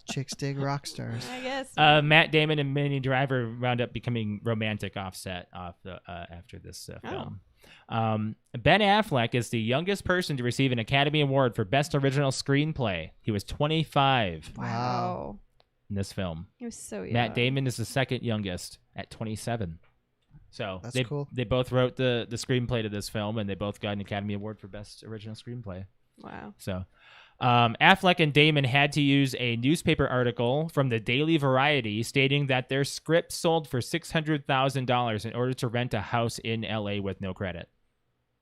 Chicks dig rock stars. I guess. Matt Damon and Minnie Driver wound up becoming romantic after this film. Ben Affleck is the youngest person to receive an Academy Award for Best Original Screenplay. He was 25 Wow. in this film. He was so young. Matt Damon is the second youngest at 27. So That's cool. They both wrote the screenplay to this film, and they both got an Academy Award for Best Original Screenplay. Wow. So Affleck and Damon had to use a newspaper article from the Daily Variety stating that their script sold for $600,000 in order to rent a house in L.A. with no credit.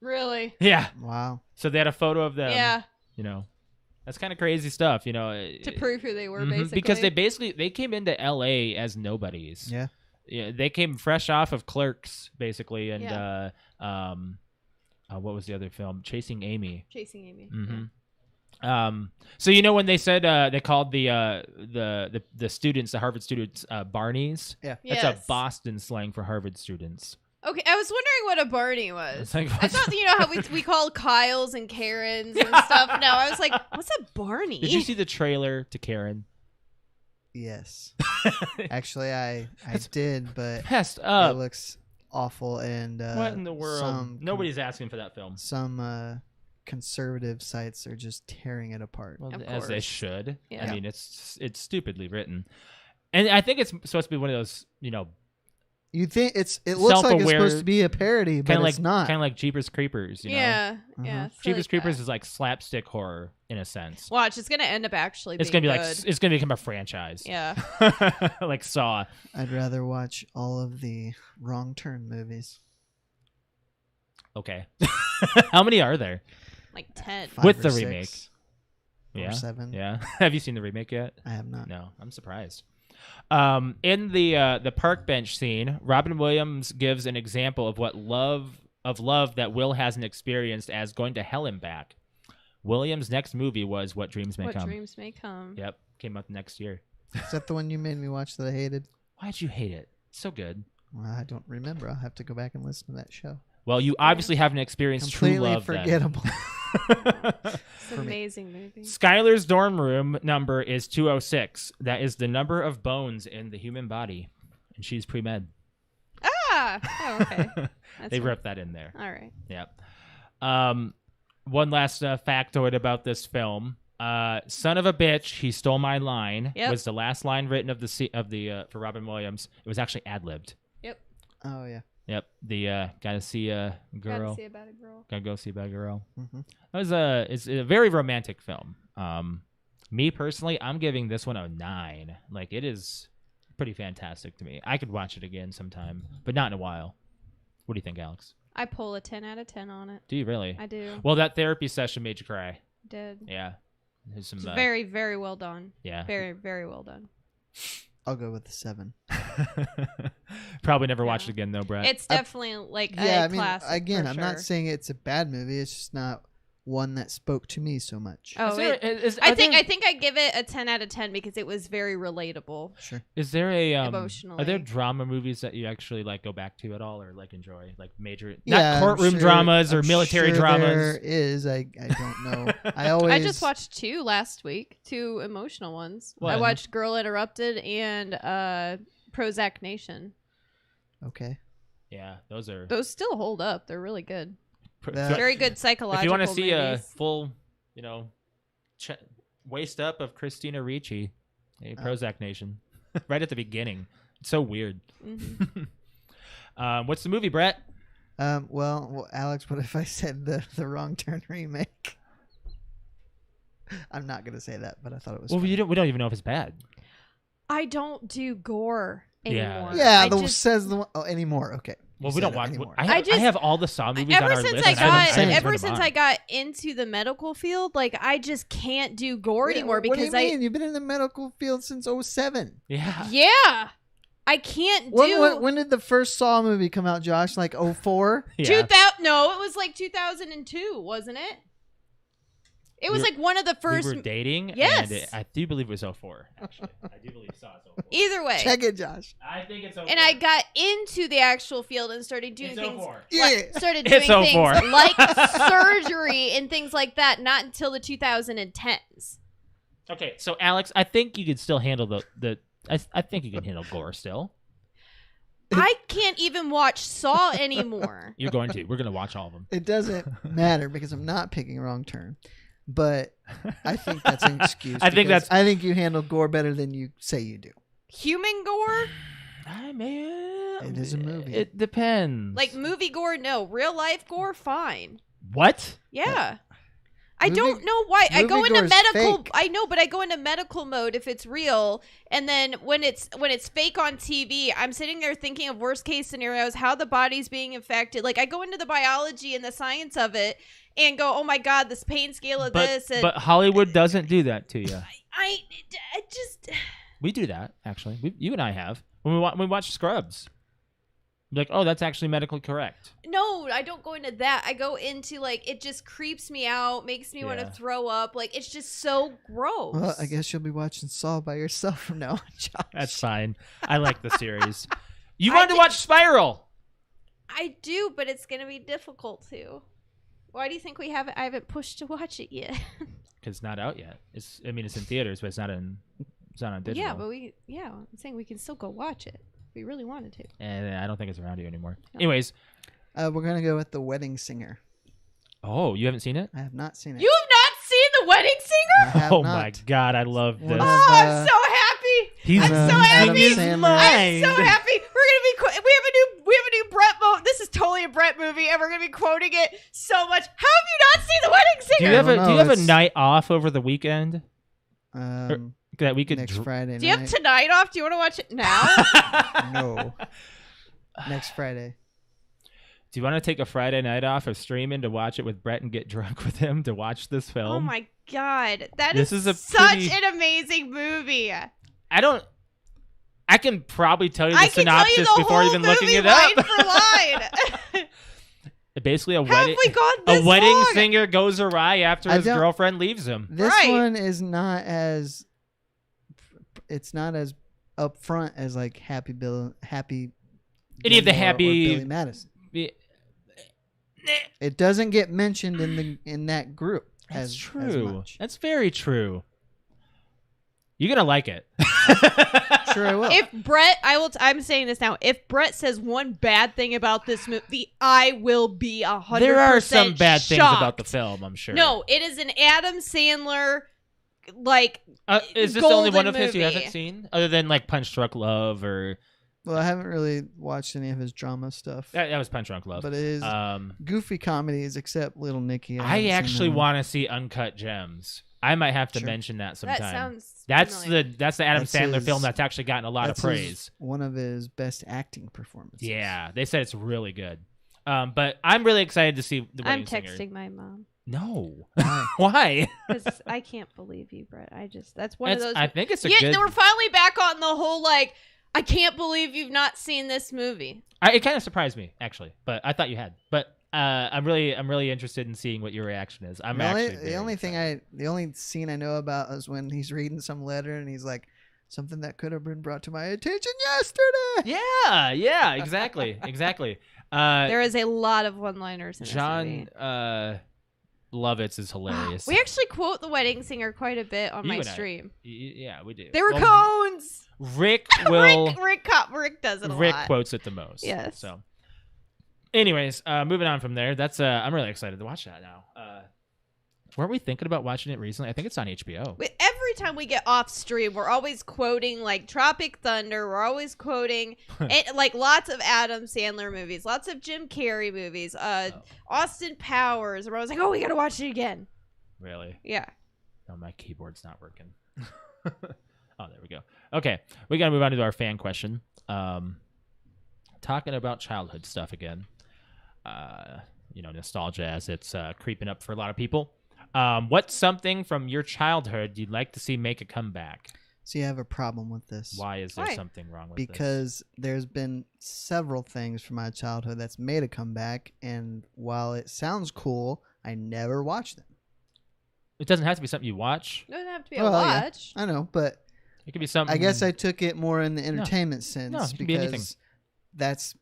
Really? Yeah. Wow. So they had a photo of them. Yeah. That's kind of crazy stuff, To prove who they were, basically. Because they came into L.A. as nobodies. Yeah. Yeah, they came fresh off of Clerks, basically, and what was the other film? Chasing Amy. Chasing Amy. Mm-hmm. Yeah. So when they said they called the students, the Harvard students, Barneys. Yeah. That's Yes. a Boston slang for Harvard students. Okay, I was wondering what a Barney was. It's like, I thought how we call Kyles and Karens and stuff. No, I was like, what's a Barney? Did you see the trailer to Karen? Yes. Actually, I did, but Messed it up. looks awful. And What in the world? Some Nobody's asking for that film. Some conservative sites are just tearing it apart. Well, Of as they course. should. Yeah. I mean, it's stupidly written, and I think it's supposed to be one of those You think it looks like it's Self-aware, supposed to be a parody, but it's not. Kind of like Jeepers Creepers. You know? Yeah. Jeepers Creepers is like slapstick horror in a sense. Watch, it's gonna end up actually. It's being gonna be good. like it's gonna become a franchise. Yeah. Like Saw. I'd rather watch all of the Wrong Turn movies. Okay. How many are there? Like 10. 5 With or the 6 remake. or Yeah. 7. Yeah. Have you seen the remake yet? I have not. No, I'm surprised. In the park bench scene, Robin Williams gives an example of what love that Will hasn't experienced as going to hell and back. Williams' next movie was What Dreams May Come. What Dreams May Come. Yep, came out next year. Is that the one you made me watch that I hated? Why'd you hate it? It's so good. Well, I don't remember. I'll have to go back and listen to that show. Well, you obviously haven't experienced true Completely love. forgettable. It's an amazing movie. Skylar's dorm room number is 206. That is the number of bones in the human body, and she's pre-med. Ah! Oh, okay. They ripped that in there. All right. Yep. One last factoid about this film. "Son of a bitch, he stole my line" was the last line written of the for Robin Williams. It was actually ad-libbed. Yep. Oh, yeah. Yep. The gotta see a girl. Gotta see about a girl. Gotta go see a bad girl. Mm-hmm. That was it's a very romantic film. Me personally, I'm giving this one a 9. Like, it is pretty fantastic to me. I could watch it again sometime, but not in a while. What do you think, Alex? I pull a 10 out of 10 on it. Do you really? I do. Well, that therapy session made you cry. Did. Yeah. There's some, It's very, very well done. yeah. Very, very well done. I'll go with the 7. Probably never watch it again, though, Brett. It's definitely like Yeah, a I mean, classic. again, for I'm sure. not saying it's a bad movie. It's just not one that spoke to me so much. Oh, I think I give it a 10 out of 10 because it was very relatable. Sure. Is there a Emotionally. Are there drama movies that you actually like go back to at all or like enjoy, like major, Yeah, not courtroom I'm dramas or I'm military sure dramas? There is. I don't know. I just watched 2 last week, 2 emotional ones. What? I watched Girl Interrupted and Prozac Nation. Okay. Yeah, those still hold up. They're really good. That- Very good psychological If you want to see a movies. full, waist up of Christina Ricci, Prozac Nation, right at the beginning. It's so weird. Mhm. What's the movie, Brett? Well, Alex, what if I said the Wrong Turn remake? I'm not gonna say that, but I thought it was. Well, funny. we don't even know if it's bad. I don't do gore Yeah. anymore. Yeah, I just, says the one. Oh, anymore. Okay. Well, You we said don't it watch. anymore. I have all the Saw movies on ever our since list. I and haven't got turned ever them since on. I got into the medical field, like I just can't do gore Yeah, anymore what do because you mean? You've been in the medical field since 07. Yeah. I can't do When did the first Saw movie come out, Josh? Like 04? Yeah. 2000. No, it was like 2002, wasn't it? It was like one of the first. We were dating. Yes. And I do believe it was 04. Actually, I do believe Saw is 04. Either way, Check it, Josh. I think it's 04. and I got into the actual field and started doing It's things. 04. Yeah. Started doing It's 04. things like surgery and things like that. Not until the 2010s. Okay, so Alex, I think you could still handle the. I think you can handle gore still. I can't even watch Saw anymore. You're going to. We're going to watch all of them. It doesn't matter because I'm not picking Wrong Turn. But I think that's an excuse. I think because that's- I think you handle gore better than you say you do. Human gore, I mean, It is a movie. It depends. like movie gore, no. Real life gore, fine. What? Yeah. I Movie- don't know why. I go movie into gore's medical. fake. I know, but I go into medical mode if it's real, and then when it's fake on TV, I'm sitting there thinking of worst case scenarios, how the body's being affected. Like I go into the biology and the science of it, and go, oh my god, this pain scale of this. And But Hollywood doesn't do that to you. I just. We do that actually. You and I have when we watch Scrubs. Like, oh, that's actually medically correct. No, I don't go into that. I go into like it just creeps me out, makes me want to Yeah. throw up. Like it's just so gross. Well, I guess you'll be watching Saw by yourself from now on, Josh. That's fine. I like the series. You wanted to watch Spiral. I do, but it's gonna be difficult to. Why do you think I haven't pushed to watch it yet? Because it's not out yet. It's in theaters, but it's not on digital. Yeah, but I'm saying we can still go watch it. If we really wanted to. And I don't think it's around you anymore. No. Anyways, We're going to go with The Wedding Singer. oh, you haven't seen it? I have not seen it. You have not seen The Wedding Singer? I have Oh not. my god, I love this. One of, Oh, I'm so happy. He's I'm so Adam happy. Sandler. I'm so happy. We're gonna be. We have totally a Brett movie, and we're gonna be quoting it so much. How have you not seen The Wedding Singer? Do you have a night off over the weekend that we could next Friday night. Do you have tonight off? Do you want to watch it now? No. Next Friday. Do you want to take a Friday night off of streaming to watch it with Brett and get drunk with him to watch this film? Oh my god, This is such an amazing movie. I can probably tell you the I can tell you synopsis the before whole even looking movie it line up. for line. Basically, a Have wedding we gone this long? singer goes awry after his girlfriend leaves him. This Right. one is not as. It's not as upfront as like Happy Any of the Gilmore or Happy Billy Madison. It doesn't get mentioned in that group. That's as true. much. That's very true. You're gonna like it. Sure, I will. If Brett, I'm saying this now. If Brett says one bad thing about this movie, I will be 100%. There are some bad things shocked. about the film, I'm sure. No, it is an Adam Sandler like. Is this the only one golden of his you movie. haven't seen, other than like Punch Drunk Love or? Well, I haven't really watched any of his drama stuff. That was Punch Drunk Love. But it is goofy comedies, except Little Nicky. I actually want to see Uncut Gems. I might have to mention that sometime. That sounds. That's familiar. the Adam That's Sandler his- film that's actually gotten a lot of praise. One of his best acting performances. Yeah, they said it's really good. But I'm really excited to see the I'm Wedding Singer. texting my mom No, why? because I can't believe you, Brett. That's one of those. I think it's a yeah, good. we're finally back on the whole like. I can't believe you've not seen this movie. It kind of surprised me actually, but I thought you had. But I'm really interested in seeing what your reaction is. I'm The only scene I know about is when he's reading some letter and he's like, something that could have been brought to my attention yesterday. Yeah, exactly. There is a lot of one-liners in this movie. John Lovitz is hilarious. We actually quote The Wedding Singer quite a bit on You my and I. stream. Yeah, we do. They were Well, cones. Rick will. Rick does it a Rick lot. quotes it the most. Yes. So, anyways, moving on from there. That's I'm really excited to watch that now. Weren't we thinking about watching it recently? I think it's on HBO. Every time we get off stream, we're always quoting like Tropic Thunder. We're always quoting like lots of Adam Sandler movies, lots of Jim Carrey movies, Austin Powers. We're always like, oh, we gotta watch it again. Really? Yeah. No, my keyboard's not working. Oh, there we go. Okay, we got to move on to our fan question. Talking about childhood stuff again. Nostalgia as it's creeping up for a lot of people. What's something from your childhood you'd like to see make a comeback? See, I have a problem with this. Why is there something wrong with this? Because there's been several things from my childhood that's made a comeback, and while it sounds cool, I never watched them. It doesn't have to be something you watch. It doesn't have to be a Well, yeah. watch. I know, but It could be something. I guess I took it more in the entertainment sense No, it can be anything. because that's,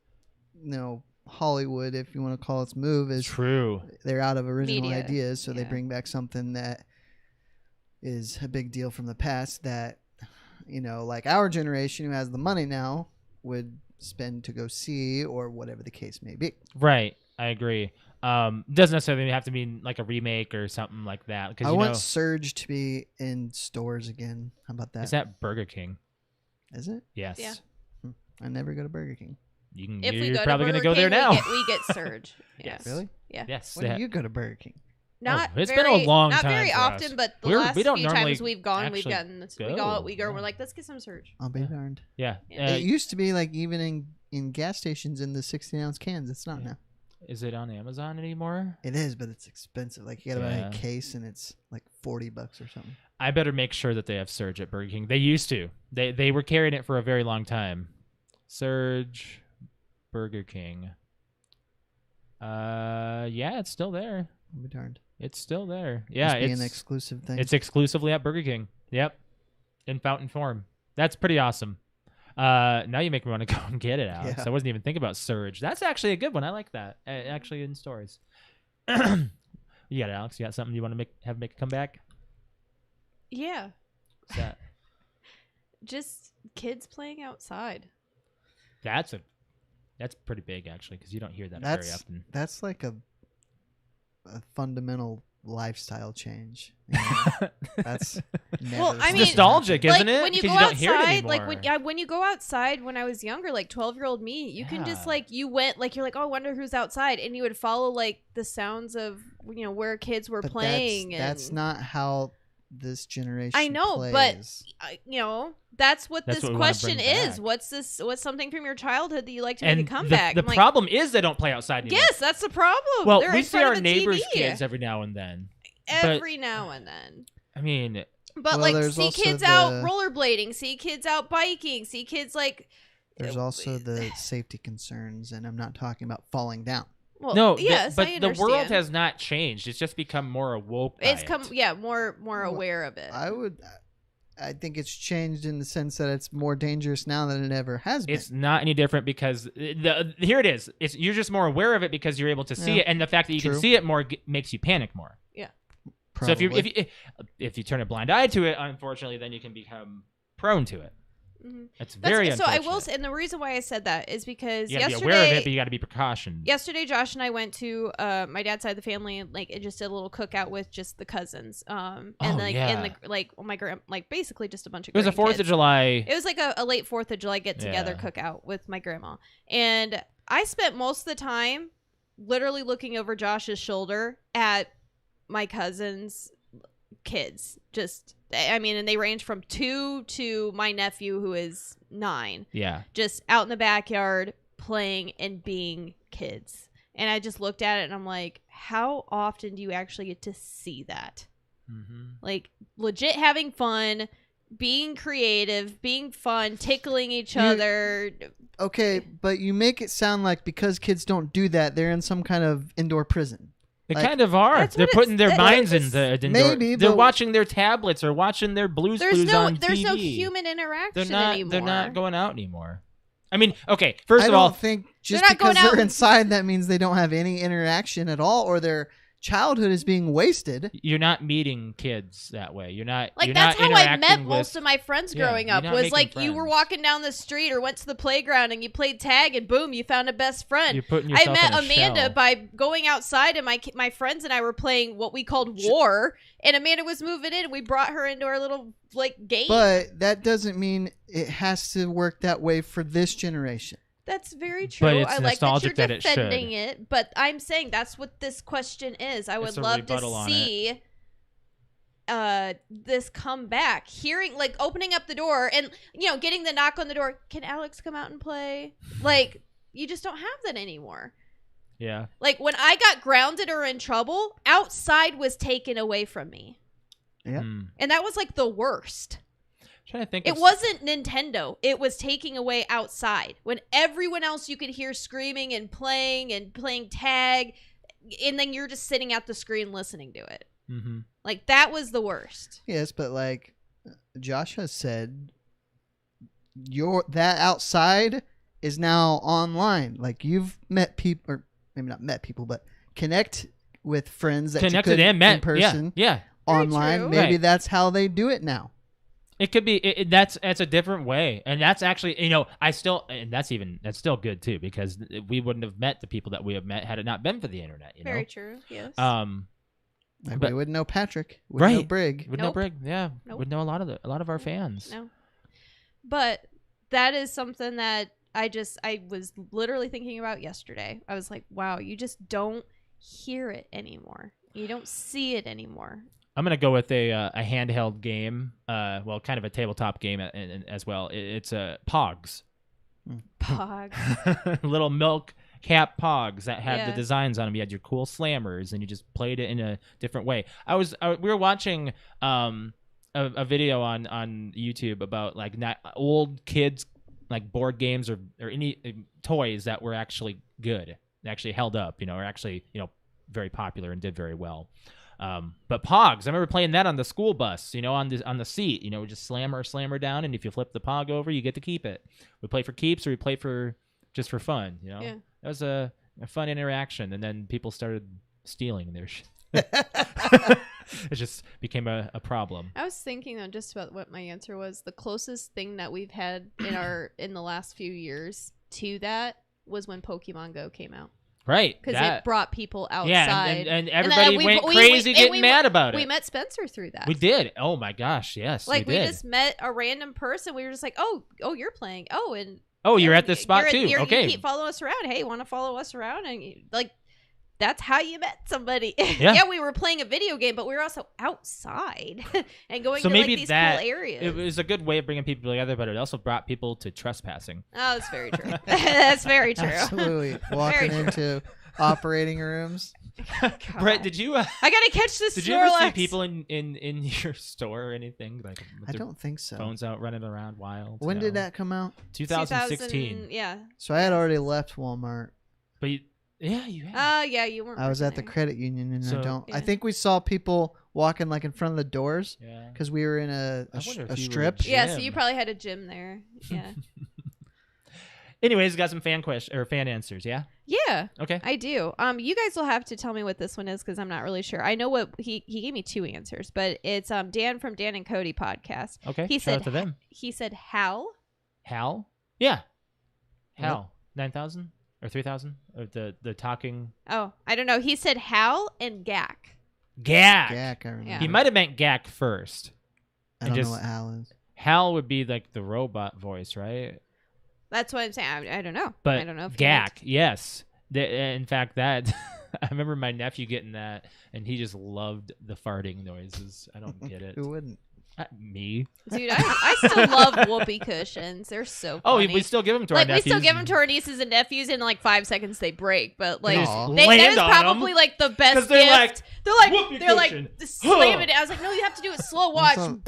Hollywood, if you want to call its move, is True. they're out of original Media. ideas, so they Yeah. bring back something that is a big deal from the past that, like our generation who has the money now would spend to go see or whatever the case may be. Right. I agree. Doesn't necessarily have to mean like a remake or something like that. Because I want Surge to be in stores again. How about that? Is that Burger King? Is it? Yes. Yeah. I never go to Burger King. If we You're go probably to going Burger to go there King, now. we get Surge. Yes. Really? Yeah. Yes. When do you go to Burger King? Not it's very, been a long not time very for often, us. but the We last don't few normally times we've gone, we've actually gotten we go and we're like, let's get some Surge. I'll be darned. Yeah. Yeah. It used to be like even in gas stations in the 16-ounce cans. It's not now. Is it on Amazon anymore? It is, but it's expensive. Like you gotta buy Yeah. a case, and it's like $40 or something. I better make sure that they have Surge at Burger King. They used to. They were carrying it for a very long time. Surge, Burger King. Yeah, it's still there. I'll be darned. It's still there. Yeah, Must be it's an exclusive thing. It's exclusively at Burger King. Yep, in fountain form. That's pretty awesome. Now you make me want to go and get it, Alex. Yeah. I wasn't even thinking about Surge. That's actually a good one. I like that. Actually, in stores. You got it, Alex. You got something you want to make a comeback? Yeah. What's that? Just kids playing outside. That's pretty big actually, because you don't hear that very often. That's like a fundamental lifestyle change. You know? That's never Well, I It's mean, nostalgic, like, isn't it? when you Because go you don't hear it outside, anymore. when you go outside when I was younger, like 12-year-old me, you can just Yeah. like you went like you're like, oh, I wonder who's outside, and you would follow like the sounds of where kids were but playing. That's and not how this generation I know, plays. but that's what That's this what we wanna question bring is. back. What's something from your childhood that you like to And make a comeback? the I'm like, problem is they don't play outside anymore. yes, that's the problem. Well, They're we in see front our of the neighbors' TV. kids every now and then. every now and then. I mean, But Well, like, there's see also kids out the- rollerblading, see kids out biking, see kids like. There's also the safety concerns, and I'm not talking about falling down. Well, no, yes, but I the world understand. has not changed. It's just become more awoke. It's by it. more aware of it. I think it's changed in the sense that it's more dangerous now than it ever has been. It's not any different because here it is. You're just more aware of it because you're able to see Yeah, it, and the fact that you true. can see it more makes you panic more. So Probably. if you turn a blind eye to it, unfortunately, then you can become prone to it. Mhm. That's very so unfortunate. I will say, and the reason why I said that is because you gotta be aware of it, but you got to be precautioned. yesterday Josh and I went to my dad's side of the family and like it just did a little cookout with just the cousins. And like in the like my grand like basically just a bunch of It was a 4th grandkids. of July. It was like a late 4th of July get together Yeah. cookout with my grandma. And I spent most of the time literally looking over Josh's shoulder at my cousins' kids. And they range from 2 to my nephew who is 9. Yeah. Just out in the backyard playing and being kids. And I just looked at it and I'm like, how often do you actually get to see that? Mm-hmm. Like legit having fun, being creative, being fun, tickling each other. Okay, but you make it sound like because kids don't do that, they're in some kind of indoor prison. They Like, kind of are. that's They're what putting their that minds is- into Maybe, They're but- watching their tablets or watching their Blues There's Clues on there's TV. no human interaction anymore. They're not going out anymore. I mean, okay. First I of don't all, think just They're not because going out they're and- inside that means they don't have any interaction at all, or their childhood is being wasted. you're not meeting kids that way. You're not Like you're that's not how I met interacting most with, of my friends Yeah, growing you're up. not Was making like you were friends. walking down the street or went to the playground and you played tag and boom, you found a best friend. You're putting I yourself met in a Amanda shell. by going outside and my friends and I were playing what we called war, and Amanda was moving in and we brought her into our little like game. But that doesn't mean it has to work that way for this generation. That's very true. it's I like that you're nostalgic that it should. defending it, but I'm saying that's what this question is. I would It's a love to rebuttal on see this come back. Hearing like opening up the door and getting the knock on the door. Can Alex come out and play? Like you just don't have that anymore. Yeah. Like when I got grounded or in trouble, outside was taken away from me. Yeah. And that was like the worst. Trying to think. It wasn't Nintendo. It was taking away outside. When everyone else you could hear screaming and playing tag, and then you're just sitting at the screen listening to it. Mm-hmm. Like, that was the worst. Yes, but like Josh has said, that outside is now online. Like you've met people, or maybe not met people, but connect with friends that you Connected couldn't and met in person Yeah. Very online. true. Maybe Right. that's how they do it now. It could be that's a different way, and that's actually that's still good too, because we wouldn't have met the people that we have met had it not been for the internet. Very true. Yes. Like But- we wouldn't know Patrick. Wouldn't know Right. Brig. Would know Nope. Brig, yeah, Nope. would know a lot of our fans. No. But that is something that I was literally thinking about yesterday. I was like, wow, you just don't hear it anymore. You don't see it anymore. I'm gonna go with a handheld game, kind of a tabletop game as well. It's Pogs, Pog. little milk cap Pogs that had the Yeah. designs on them. You had your cool slammers, and you just played it in a different way. We were watching a video on YouTube about like old kids like board games or any toys that were actually good, that actually held up, or actually very popular and did very well. But Pogs, I remember playing that on the school bus, on the seat, just slam her down, and if you flip the Pog over, you get to keep it. We play for keeps, or we play for just for fun, Yeah. That was a fun interaction, and then people started stealing their shit. It just became a problem. I was thinking though, just about what my answer was. The closest thing that we've had in the last few years to that was when Pokemon Go came out. Right. because it brought people outside. Yeah, and then everybody went crazy getting mad about it. We met Spencer through that. We did. Oh my gosh, yes. Like we we did. just met a random person. We were just like, oh, you're playing. Oh, and you're at this spot too. Okay. You keep following us around. Hey, want to follow us around? And like, that's how you met somebody. Yeah. We were playing a video game, but we were also outside and going so to maybe like these that, cool areas. It was a good way of bringing people together, but it also brought people to trespassing. Oh, that's very true. That's very true. Absolutely. Walking into operating rooms. Brett, did you? I gotta catch this. Did you ever see people in your store or anything like? I don't think so. Phones out running around wild. When did that come out? 2016. Yeah. So I had already left Walmart. But you had. Yeah, you weren't. I was at the there. credit union, and So- I think we saw people walking like in front of the doors Yeah. because we were in I wonder if a you were strip. legit. Yeah, so Gym. you probably had a gym there. Yeah. Anyways, got some fan answers. Yeah. Yeah, Okay. I do. You guys will have to tell me what this one is because I'm not really sure. I know what he gave me 2 answers, but it's Dan from Dan and Cody podcast. Okay. He Shout said out to them. He said Hal. Hal. Yeah. Hal. 9,000 or 3,000 or the talking. Oh, I don't know. He said Hal and Gak. Gak. Gak, I remember. Yeah. He might have meant Gak first. I and don't just- know what Hal is. Hal would be like the robot voice, right? That's what I'm saying. I don't know. But I don't know if he Gak, meant- yes. In fact, that I remember my nephew getting that, and he just loved the farting noises. I don't get it. Who wouldn't? Me. Dude, I still love whoopee cushions. They're so funny. Oh, we still give them to our like nephews. we still give them to our nieces and nephews, and in like 5 seconds they break. But like Aw. that Land is on probably 'em. like the best 'Cause they're gift. Whoopee they're like cushion. slamming it. I was like, no, you have to do it slow. Watch. Also,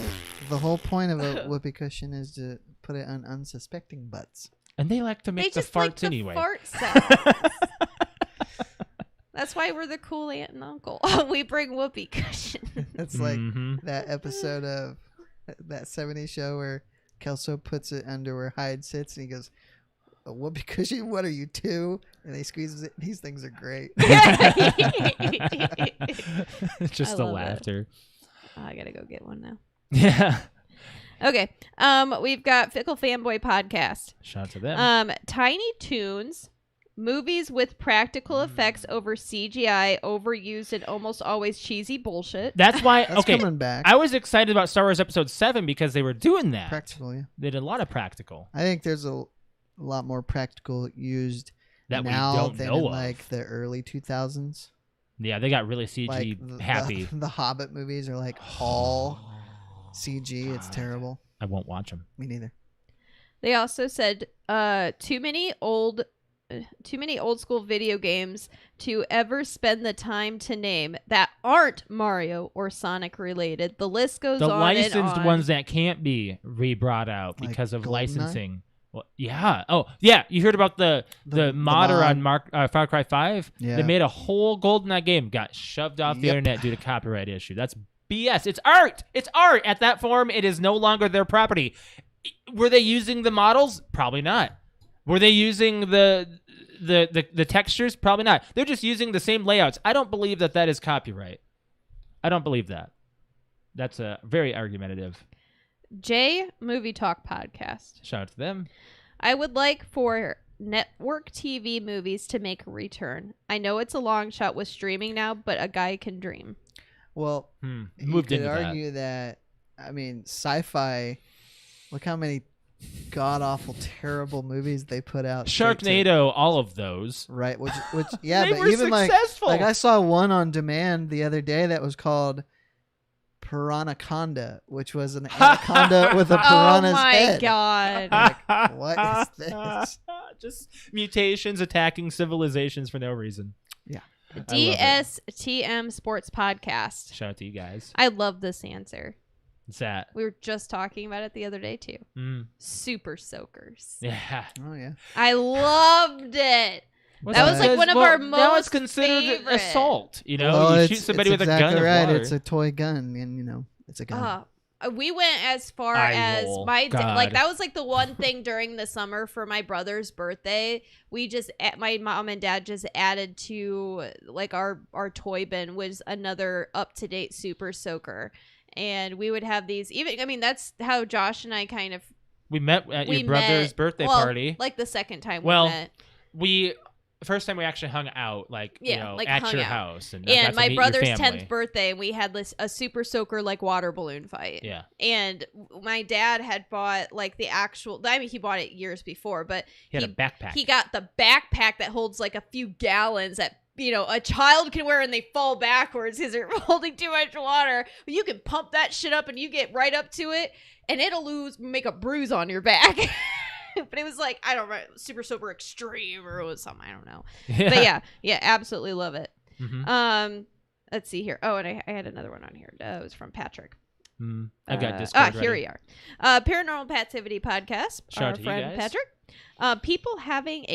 the whole point of a whoopee cushion is to put it on unsuspecting butts. And they like to They make the just farts like the anyway. fart sounds. That's why we're the cool aunt and uncle. We bring whoopee cushion. It's like Mhm. that episode of that 70s show where Kelso puts it under where Hyde sits and he goes, a whoopee cushion? What are you, 2? And he squeezes it. These things are great. Just I the love it. laughter. Oh, I gotta go get one now. Yeah. Okay. We've got Fickle Fanboy Podcast. Shout out to them. Tiny Toons. Movies with practical effects over CGI, overused and almost always cheesy bullshit. That's why. That's okay. coming back. I was excited about Star Wars Episode 7 because they were doing that. Practical, yeah. They did a lot of practical I think there's a lot more practical used that now we don't than know in of. like the early 2000s. Yeah, they got really CG Like happy. The Hobbit movies are like all CG. It's God. terrible. I won't watch them. Me neither. They also said too many old school video games to ever spend the time to name that aren't Mario or Sonic related. The list goes The on licensed and on. ones that can't be re-brought out Like because of GoldenEye? licensing. Well, yeah. Oh, yeah. You heard about the modder on Far Cry 5? Yeah. They made a whole GoldenEye game, got shoved off the Yep. internet due to copyright issue. That's BS. It's art. It's art. At that form, it is no longer their property. Were they using the models? Probably not. Were they using the textures? Probably not. They're just using the same layouts. I don't believe that is copyright. I don't believe that. That's a very argumentative. J Movie Talk Podcast. Shout out to them. I would like for network TV movies to make a return. I know it's a long shot with streaming now, but a guy can dream. Well, Moved you could into that. argue that. I mean, sci-fi. Look how many god-awful, terrible movies they put out. straight to- Sharknado, all of those. right? Which yeah, They but were even successful. like I saw one on demand the other day that was called Piranhaconda, which was an anaconda with a piranha's Oh my head. god. Like, what is this? Just mutations attacking civilizations for no reason. I love it. DSTM Sports Podcast. Shout out to you guys. I love this answer. What's that? We were just talking about it the other day too. Mm. Super Soakers. Yeah. Oh yeah. I loved it. Well, That was like one of our now it's most considered favorite. assault. You know, Well, you it's- shoot somebody it's with a gun exactly of right. water. It's a toy gun, and it's a gun. We went as far I as roll. my God. like that was like the one thing during the summer for my brother's birthday. We just my mom and dad just added to like our toy bin was another up to date Super Soaker, and we would have these. Even I mean that's how Josh and I kind of we met at we your brother's met- birthday well, party. like the second time Well, we met. we first time we actually hung out, like you Yeah, know, like at hung your out. house, and And got to my meet brother's your family. 10th birthday, and we had a super soaker like water balloon fight. Yeah. And my dad had bought like the actual. I mean, he bought it years before, but He had a backpack. He got the backpack that holds like a few gallons that a child can wear, and they fall backwards because they're holding too much water. But you can pump that shit up, and you get right up to it, and it'll make a bruise on your back. But it was like, I don't know, super soaker extreme or it was something, I don't know. But yeah, absolutely love it. Mm-hmm. Let's see here. Oh, and I had another one on here. It was from Patrick. I've got Discord here ready. we are. Paranormal Passivity Podcast. Shout our out to you friend guys. Patrick. People having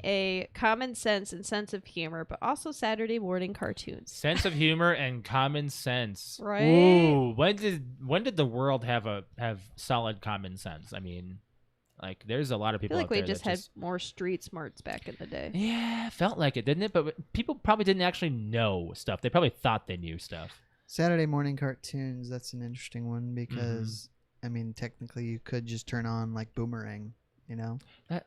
a common sense and sense of humor, but also Saturday morning cartoons. Sense of humor and common sense. Right? Ooh, when did the world have solid common sense? I mean, like there's a lot of I people feel like out we there just that had more street smarts back in the day. Yeah, felt like it, didn't it? But people probably didn't actually know stuff. They probably thought they knew stuff. Saturday morning cartoons, that's an interesting one because, I mean, technically you could just turn on like Boomerang, you know?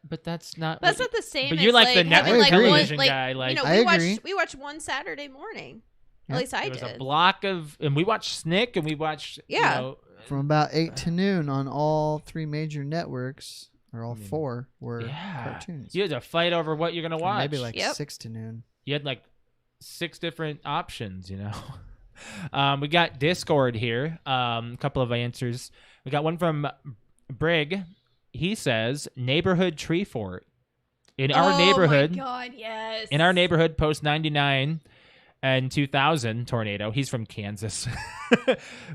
But that's not. That's not the same. But as, you're like the having, network like, television one, guy. Like I agree. We watched one Saturday morning. Yeah. At least I there was did. a block of, and we watched Snick, and we watched From about 8 to noon on all 3 major networks, or all 4 were yeah. cartoons. You had to fight over what you're gonna Or watch. maybe like 6 to noon. You had like 6 different options, you know. We got Discord here. A couple of answers. We got one from Brig. He says neighborhood tree fort. In our neighborhood. Oh my God, yes. In our neighborhood, post 99 and 2000 tornado. He's from Kansas.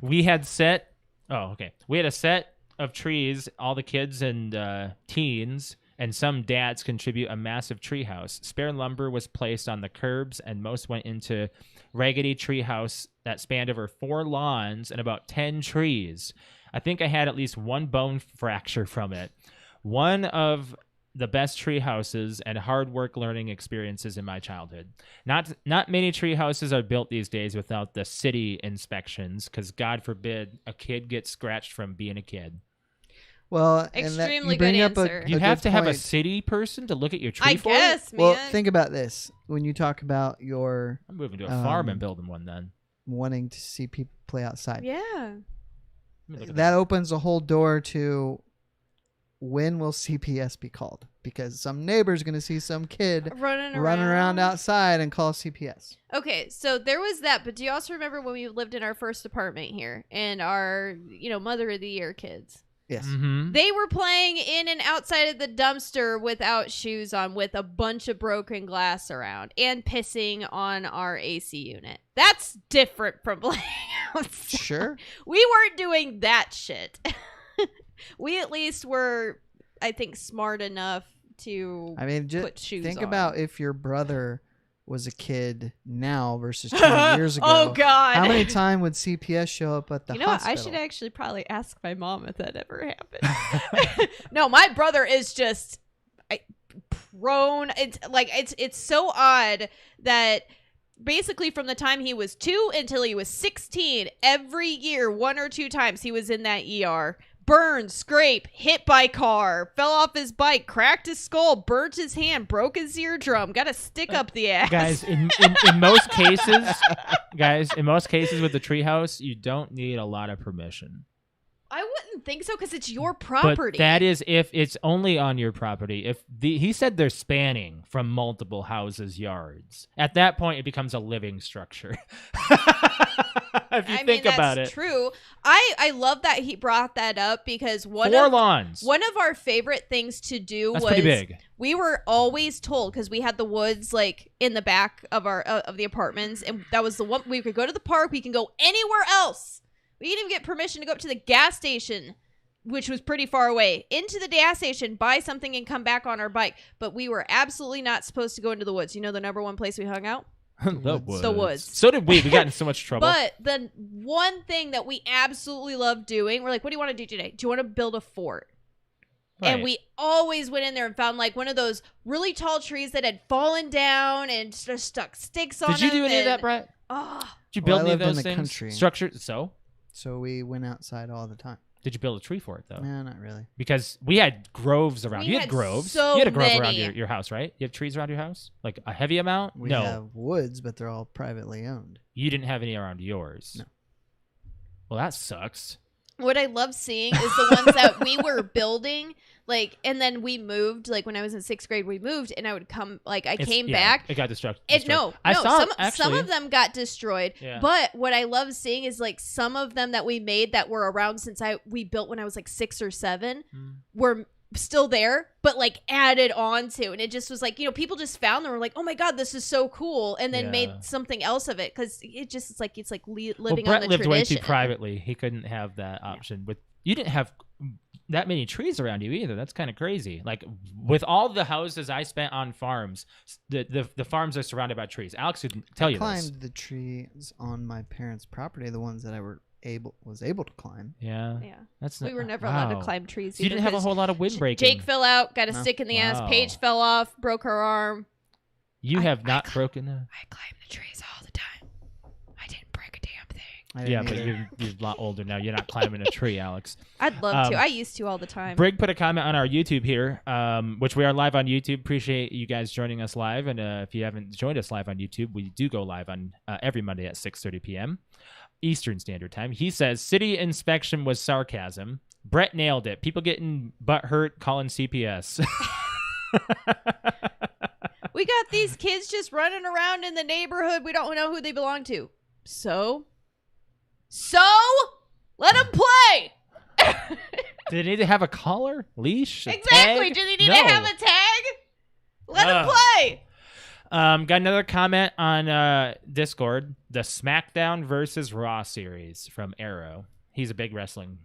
We had a set of trees. All the kids and teens and some dads contribute a massive tree house. Spare lumber was placed on the curbs, and most went into raggedy tree house that spanned over 4 lawns and about 10 trees. I think I had at least 1 bone fracture from it. One of the best tree houses and hard work learning experiences in my childhood. Not many tree houses are built these days without the city inspections, because God forbid a kid gets scratched from being a kid. Well, Extremely you bring good up answer. You have to have a point. city person to look at your tree I fort? guess, man. Well, think about this. When you talk about your I'm moving to a farm and building one then. wanting to see people play outside, Yeah. Let me look at that opens a whole door to when will CPS be called? Because some neighbor's going to see some kid Running around outside and call CPS. Okay, so there was that, but do you also remember when we lived in our first apartment here and our, Mother of the Year kids? Yes. Mm-hmm. They were playing in and outside of the dumpster without shoes on with a bunch of broken glass around and pissing on our AC unit. That's different from playing outside. Sure. We weren't doing that shit. We at least were, I think, smart enough to I mean, just put shoes think on. about if your brother was a kid now versus 20 years ago. Oh, God. How many times would CPS show up at the You know what? hospital? I should actually probably ask my mom if that ever happened. No, my brother is just prone. It's so odd that basically from the time he was 2 until he was 16, every year, 1 or 2 times he was in that ER. Burned, scrape, hit by car, fell off his bike, cracked his skull, burnt his hand, broke his eardrum, got a stick up the ass. Guys, in most cases, with the treehouse, you don't need a lot of permission. I wouldn't think so because it's your property. But that is if it's only on your property. If he said they're spanning from multiple houses' yards. At that point, it becomes a living structure. If you think about it. That's true. I love that he brought that up because 4 lawns. One of our favorite things to do That's was pretty big. We were always told, because we had the woods like in the back of our of the apartments, and that was the one we could go to the park. We can go anywhere else. We didn't even get permission to go up to the gas station, which was pretty far away, into the gas station, buy something, and come back on our bike. But we were absolutely not supposed to go into the woods. You know the number one place we hung out? The woods. The woods. So did we. We got in so much trouble. But the one thing that we absolutely love doing, we're like, what do you want to do today? Do you want to build a fort? Right. And we always went in there and found like one of those really tall trees that had fallen down and just stuck sticks on Did you do any of that, and- Brett? Oh, Did you build I any of lived in those the things? country. Structure. So? So we went outside all the time. Did you build a tree for it though? No, not really. Because we had groves around. We You had had groves. so You had a grove around many. your house, right? You have trees around your house, like a heavy amount. We No, have woods, but they're all privately owned. you didn't have any around yours. No. Well, that sucks. What I love seeing is the ones that we were building, like, and then we moved. Like when I was in 6th grade, we moved, and I would come. Like I came back. It got destroyed. No, I saw some actually. of them got destroyed. Yeah. But what I love seeing is like some of them that we made that were around since we built when I was like 6 or 7 were still there, but like added on to, and it just was like, people just found them and were like, oh my god, this is so cool, and then made something else of it because it just it's like living Brett on the lived tradition. way too privately. He couldn't have that option. With you didn't have that many trees around you either. That's kind of crazy. Like with all the houses I spent on farms, the farms are surrounded by trees. Alex would tell you this. Climbed the trees on my parents' property, the ones that I was able to climb. Yeah. We were never allowed to wow. climb trees. So you didn't have a whole lot of wind breaking. Jake fell out, got a No. stick in the ass. Wow. Paige fell off, broke her arm. You have not broken a... I climb the trees all the time. I didn't break a damn thing. I Yeah, didn't but either. you're a lot older now. You're not climbing a tree, Alex. I'd love to. Um, I used to all the time. Brig put a comment on our YouTube here, which we are live on YouTube. Appreciate you guys joining us live. And if you haven't joined us live on YouTube, we do go live on every Monday at 6:30 p.m. Eastern Standard Time. He says, city inspection was sarcasm. Brett nailed it. People getting butt hurt calling CPS. We got these kids just running around in the neighborhood. We don't know who they belong to. So let them play. Do they need to have a collar, leash, a Exactly. tag? Do they need No. to have a tag? Let them play. Got another comment on Discord. The SmackDown versus Raw series from Arrow. He's a big wrestling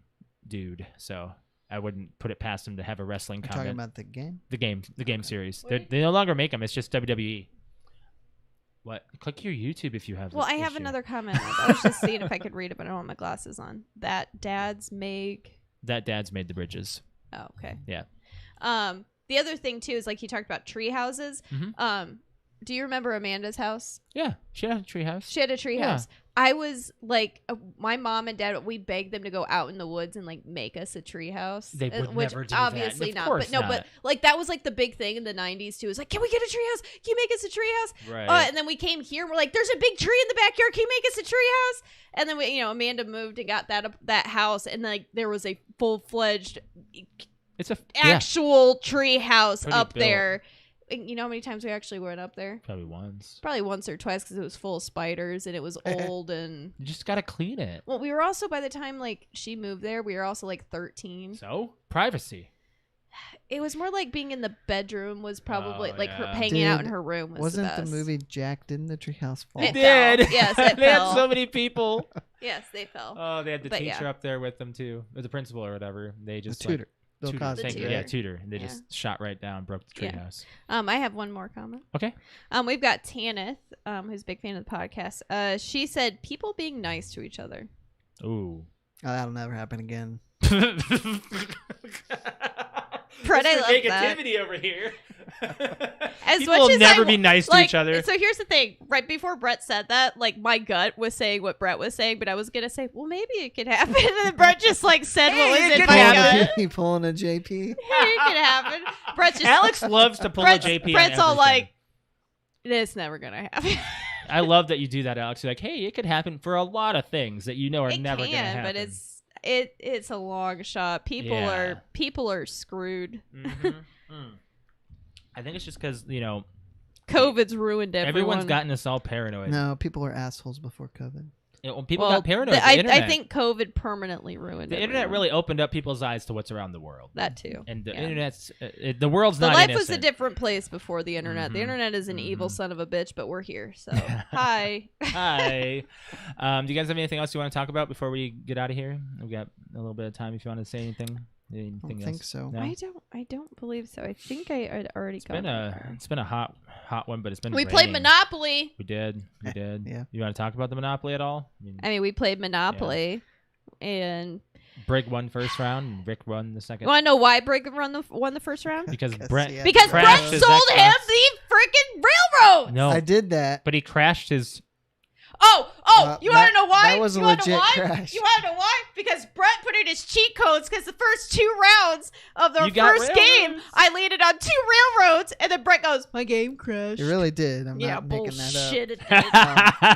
dude, so I wouldn't put it past him to have a wrestling You're comment. talking about the game? The game series. Wait. They no longer make them. It's just WWE. What? Click your YouTube if you have. Well, this I have issue. another comment. I was just seeing if I could read it, but I don't have my glasses on. That dad's make. That dad's made the bridges. Oh, okay. Yeah. The other thing too is like he talked about tree houses. Mhm. Do you remember Amanda's house? Yeah, she had a treehouse. She had a tree Yeah. house. I was like, my mom and dad, we begged them to go out in the woods and like make us a tree house. They would which never do that. obviously Of not. course But no, not. but like that was like the big thing in the 90s too. It was like, can we get a tree house? Can you make us a tree house? Right. And then we came here and we're like, there's a big tree in the backyard. Can you make us a tree house? And then we, Amanda moved and got that house, and like there was a full-fledged It's a actual tree house Pretty up built. there. And you know how many times we actually went up there? probably once. Probably once or twice because it was full of spiders and it was old and You just gotta clean it. well, we were also by the time like she moved there, we were also like 13. So privacy. It was more like being in the bedroom was probably Oh, like her yeah. hanging out in Dude, her room was Wasn't the the best. movie Jack? Didn't the treehouse fall? It did. fell. Yes, it they fell. had so many people. Yes, they fell. Oh, they had the But teacher yeah. up there with them too, or the principal or whatever. They The just tutor. Bill Tutor, Cosby. thank you. tutor. Yeah, tutor. And they Yeah. just shot right down, broke the Yeah. treehouse. I have one more comment. Okay. We've got Tanith, who's a big fan of the podcast. She said people being nice to each other. Ooh. Oh, that'll never happen again. Fred, I love that. negativity over here. As People much will as never I, be nice to like, each other. So here's the thing. Right before Brett said that, like my gut was saying what Brett was saying, but I was gonna say, well, maybe it could happen. And then Brett just like said Hey, what it was in could my happen. gut. Pulling a JP. Hey, it could happen. Brett's just Alex loves to pull Brett's, a JP. Brett's on all everything. like, it's never gonna happen. I love that you do that, Alex. You're like, hey, it could happen for a lot of things that you know are It never can, gonna happen. but it's a long shot. People are screwed. Mhm. I think it's just because COVID's ruined everyone. everyone's gotten us all paranoid. No, people were assholes before COVID. When people Well, got paranoid, I the internet, think COVID permanently ruined the internet everyone. really opened up people's eyes to what's around the world. That too. And the Yeah. internet's the world's The not life innocent. was a different place before the internet. The Mhm. internet is an evil Mhm. son of a bitch, but we're here. So hi. Hi. Do you guys have anything else you want to talk about before we get out of here? We've got a little bit of time if you want to say anything. I Anything don't else? think so. No? I don't believe so. I think I had already gone. It's been a hot one, but it's been We played raining. Monopoly. We did. Yeah. You want to talk about the Monopoly at all? I mean, we played Monopoly, and Brig won first round and Rick won the you second. want to know why Brig won the first round? Because Because Brett he had Because crashed Brett his sold Xbox. him the freaking railroad. No, I did that. but he crashed his. Oh, Oh, you want to know why? That was a you wanna legit know why? crash. You want to know why? Because Brett put in his cheat codes because the first 2 rounds of the You got first game, railroads. I landed on 2 railroads, and then Brett goes, "My game crashed." It really did. I'm yeah, not making that up. bullshit. It did.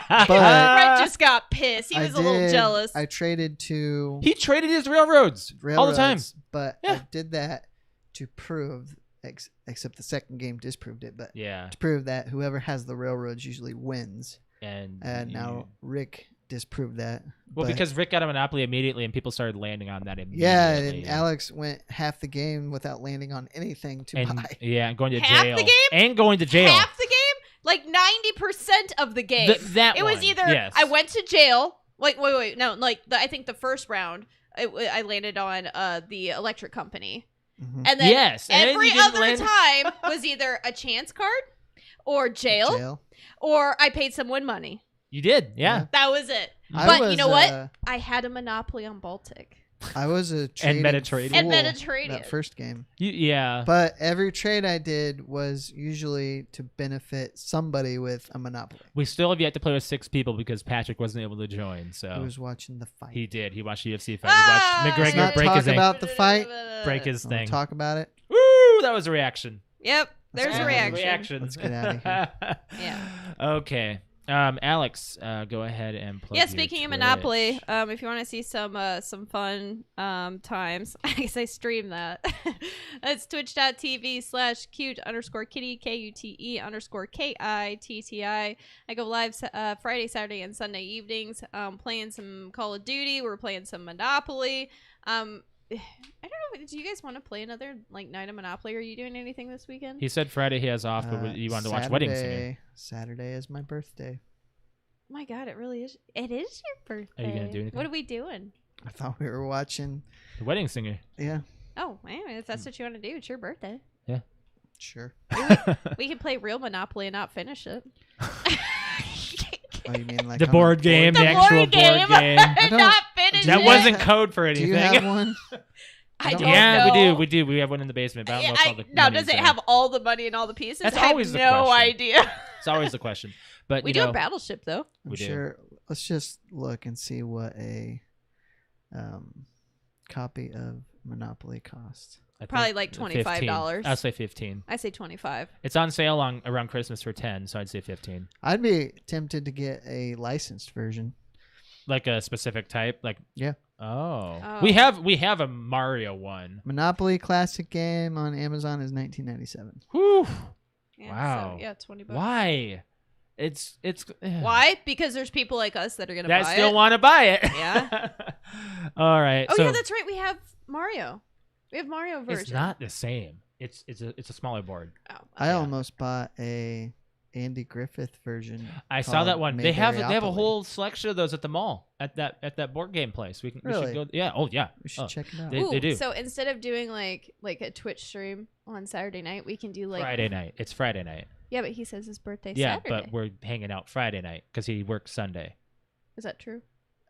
But Brett just got pissed. He I was a little did- jealous. I traded to He traded his railroads all the time. railroads, but Yeah. I did that to prove, except the second game disproved it, but Yeah, to prove that whoever has the railroads usually wins. and Now Rick disproved that. well, but- because Rick got a monopoly immediately, and people started landing on that immediately. yeah, and Alex went half the game without landing on anything to and, buy. yeah, and going to Half jail. the game? And going to jail. Half the game, like 90% of the game. That it was one, either yes. I went to jail. Like wait, no, like I think the first round, I landed on the electric company, Mhm. and then Yes, and then every you didn't other land- time was either a chance card, or jail, or I paid someone money. You did, yeah. That was it. I But you was, know what? I had a monopoly on Baltic I was a trading Mediterranean. and fool Mediterranean. that first game. Yeah. But every trade I did was usually to benefit somebody with a monopoly We still have yet to play with 6 people because Patrick wasn't able to join. who So was watching the fight. he did. He watched UFC fight. Ah! He watched Let's not McGregor break talk his ankle. about the fight. Break his Wanna thing. talk about it. Woo! That was a reaction. Yep, there's get a out of here. reaction. Let's get out of here. Yeah. Okay. Alex, go ahead and plug Yeah, your speaking of Twitch. Monopoly, if you want to see some fun times, I guess I stream that. It's twitch.tv/cute_kitty, KUTE_KITTI. I go live Friday, Saturday, and Sunday evenings, playing some Call of Duty. We're playing some Monopoly. I don't know. Do you guys want to play another night of Monopoly? Are you doing anything this weekend? He said Friday he has off, but you wanted to watch Wedding Singer. Saturday is my birthday. My God, it really is. It is your birthday. Are you gonna do anything? What are we doing? I thought we were watching. The Wedding Singer. Yeah, Oh, man, if that's what you want to do, it's your birthday. sure. We can play real Monopoly and not finish it. Oh, you mean like The on a board game, The the actual board game. board game. and don't- not finish That it. wasn't code for Do anything. you have one? I don't Yeah, know. we do. We have one in the basement. But I don't know if all the now, money's does it there. have all the money and all the pieces? That's I have always the no question. idea. It's always the question. But We you do know, have Battleship, though. I'm We do. sure. Let's just look and see what a copy of Monopoly costs. I think Probably like $25. 15. I'll say 15. I say 25. It's on sale around Christmas for 10, so I'd say 15. I'd be tempted to get a licensed version. Like a specific type, like Yeah. Oh. Oh. We have a Mario one. Monopoly classic game on Amazon is $19.97. Whew. Yeah, Wow. So, yeah, $20. Why? It's Why? Because there's people like us that are gonna that buy still it. want to buy it. Yeah. All right. Oh so yeah, that's right. We have Mario. We have Mario version. it's not the same. It's a smaller board. Oh, I Yeah. almost bought a Andy Griffith version. I saw called that one. They have a Mayberryopoly. whole selection of those at the mall at that board game place. We Really? should go. Yeah. Oh yeah. We should Oh, check it out. They- Ooh, do. So instead of doing like a Twitch stream on Saturday night, we can do like Friday night. It's Friday night. Yeah, but he says his birthday Yeah, Saturday. but we're hanging out Friday night because he works Sunday. Is that true?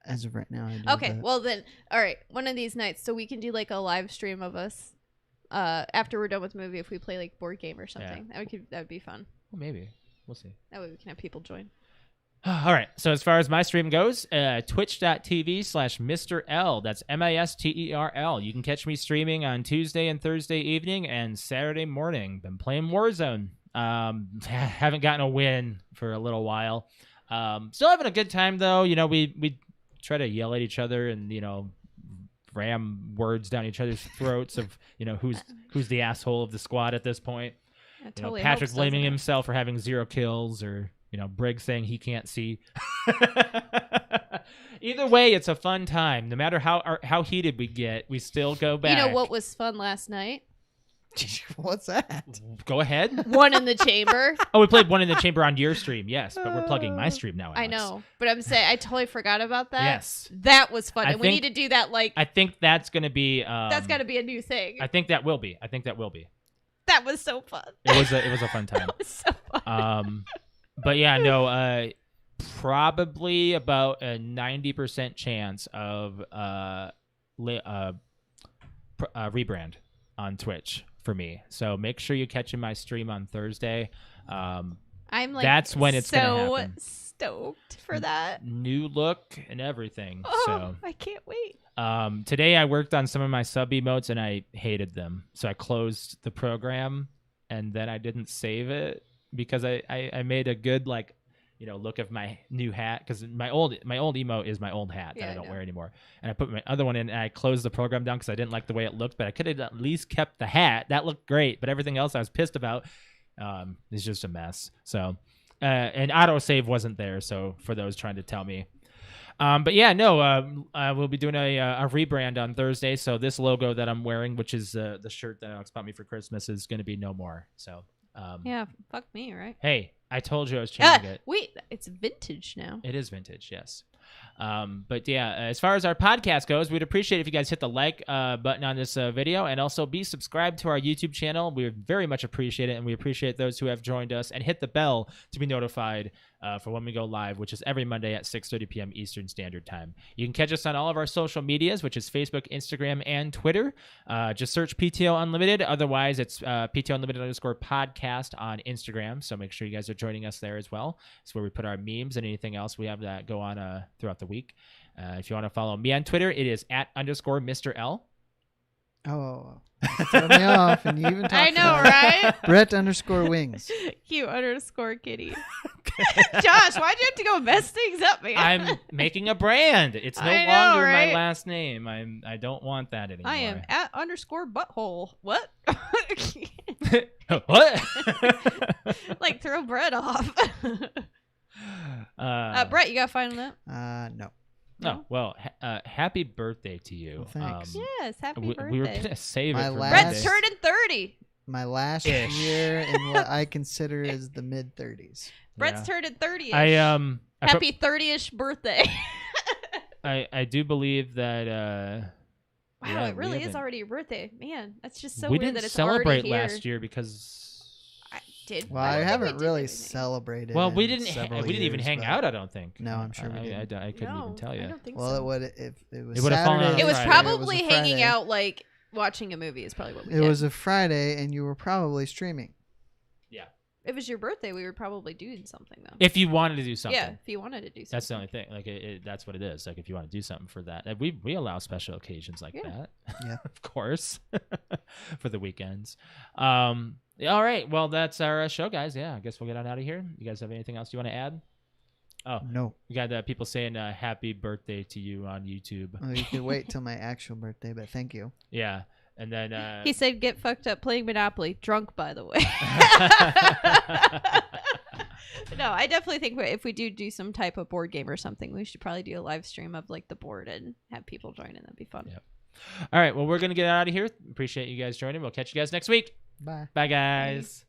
As of right now, I do. Okay, but well then, all right. One of these nights, so we can do like a live stream of us after we're done with the movie. If we play like board game or something, that would be fun. Well, maybe we'll see. That way we can have people join. All right. So as far as my stream goes, twitch.tv/Mr. L. That's MISTERL. You can catch me streaming on Tuesday and Thursday evening and Saturday morning. Been playing Warzone. Haven't gotten a win for a little while. Still having a good time though. You know, we try to yell at each other and ram words down each other's throats of who's the asshole of the squad at this point. That totally Patrick helps, blaming doesn't it? himself for having 0 kills, or Briggs saying he can't see. Either way, it's a fun time. No matter how heated we get, we still go back. You know what was fun last night? What's that? Go ahead. One in the chamber. Oh, we played One in the Chamber on your stream, yes, but we're plugging my stream now. Alex. I know, but I'm saying I totally forgot about that. Yes. That was fun, I and we think- need to do that. I think that's going to be. That's got to be a new thing. I think that will be. That was so fun. It was a fun time. That was so fun. But yeah, no. Probably about a 90% chance of rebrand on Twitch for me. So make sure you catch in my stream on Thursday. I'm like that's when it's so gonna happen. stoked for that. New look and everything. Oh, So I can't wait. today I worked on some of my sub emotes and I hated them. So I closed the program and then I didn't save it because I made a good like, look of my new hat because my old emote is my old hat that I don't wear anymore. And I put my other one in and I closed the program down because I didn't like the way it looked, but I could have at least kept the hat. That looked great, but everything else I was pissed about is just a mess. So, and autosave wasn't there. So for those trying to tell me. But yeah, no, we'll be doing a rebrand on Thursday. So this logo that I'm wearing, which is the shirt that Alex bought me for Christmas, is going to be no more. So Yeah, fuck me, right? hey, I told you I was changing it. Wait, it's vintage now. It is vintage, yes. But yeah, as far as our podcast goes, we'd appreciate if you guys hit the like button on this video and also be subscribed to our YouTube channel. We very much appreciate it, and we appreciate those who have joined us, and hit the bell to be notified for when we go live, which is every Monday at 6:30 p.m. Eastern Standard Time. You can catch us on all of our social medias, which is Facebook, Instagram, and Twitter. Just search PTO Unlimited. Otherwise, it's PTO Unlimited _podcast on Instagram. So make sure you guys are joining us there as well. It's where we put our memes and anything else we have that go on throughout the week. If you want to follow me on Twitter, it is @_Mr. L. Oh, throw me off, and you even talked I know, about it. right? Brett_wings. Q_kitty. Josh, why'd you have to go mess things up, man? I'm making a brand. It's no I know, longer right? my last name. I don't want that anymore. I am @_butthole. What? What? Like throw Brett off. Brett, you got to find that? No. Oh, well, happy birthday to you. Well, thanks. Yes, happy birthday. We were going to save My it for last- Brett's birthday. turning 30. My last Ish. year in what I consider is the mid-30s. Brett's turning 30. I Happy 30ish birthday. I do believe that Wow, yeah, it really we is haven't- already your birthday. Man, that's just so we weird didn't that it's celebrate already here. last year because I did. Well, I I don't think haven't we did really anything. celebrated. well, we in didn't several we didn't even years, hang but- out, I don't think. No, I'm sure we I didn't. couldn't even tell I you. don't think Well, so. it would if it was It would've fallen Saturday. on It was Friday. probably It was a hanging Friday. out like watching a movie is probably what we It did. was a Friday, and you were probably streaming. Yeah. If it was your birthday, we were probably doing something though. If you wanted to do something. Yeah, if you wanted to do something. That's the only thing. Like that's what it is. Like if you want to do something for that, and we allow special occasions like Yeah. that. Yeah. Of course, for the weekends. All right. Well, that's our show, guys. Yeah, I guess we'll get on out of here. You guys have anything else you want to add? Oh, No. we got people saying happy birthday to you on YouTube. Well, you could wait till my actual birthday, but thank you. Yeah, and then He said, "Get fucked up playing Monopoly, drunk, by the way." No, I definitely think if we do some type of board game or something, we should probably do a live stream of like the board and have people join in. That'd be fun. Yep. All right. Well, we're gonna get out of here. Appreciate you guys joining. We'll catch you guys next week. Bye. Bye, guys.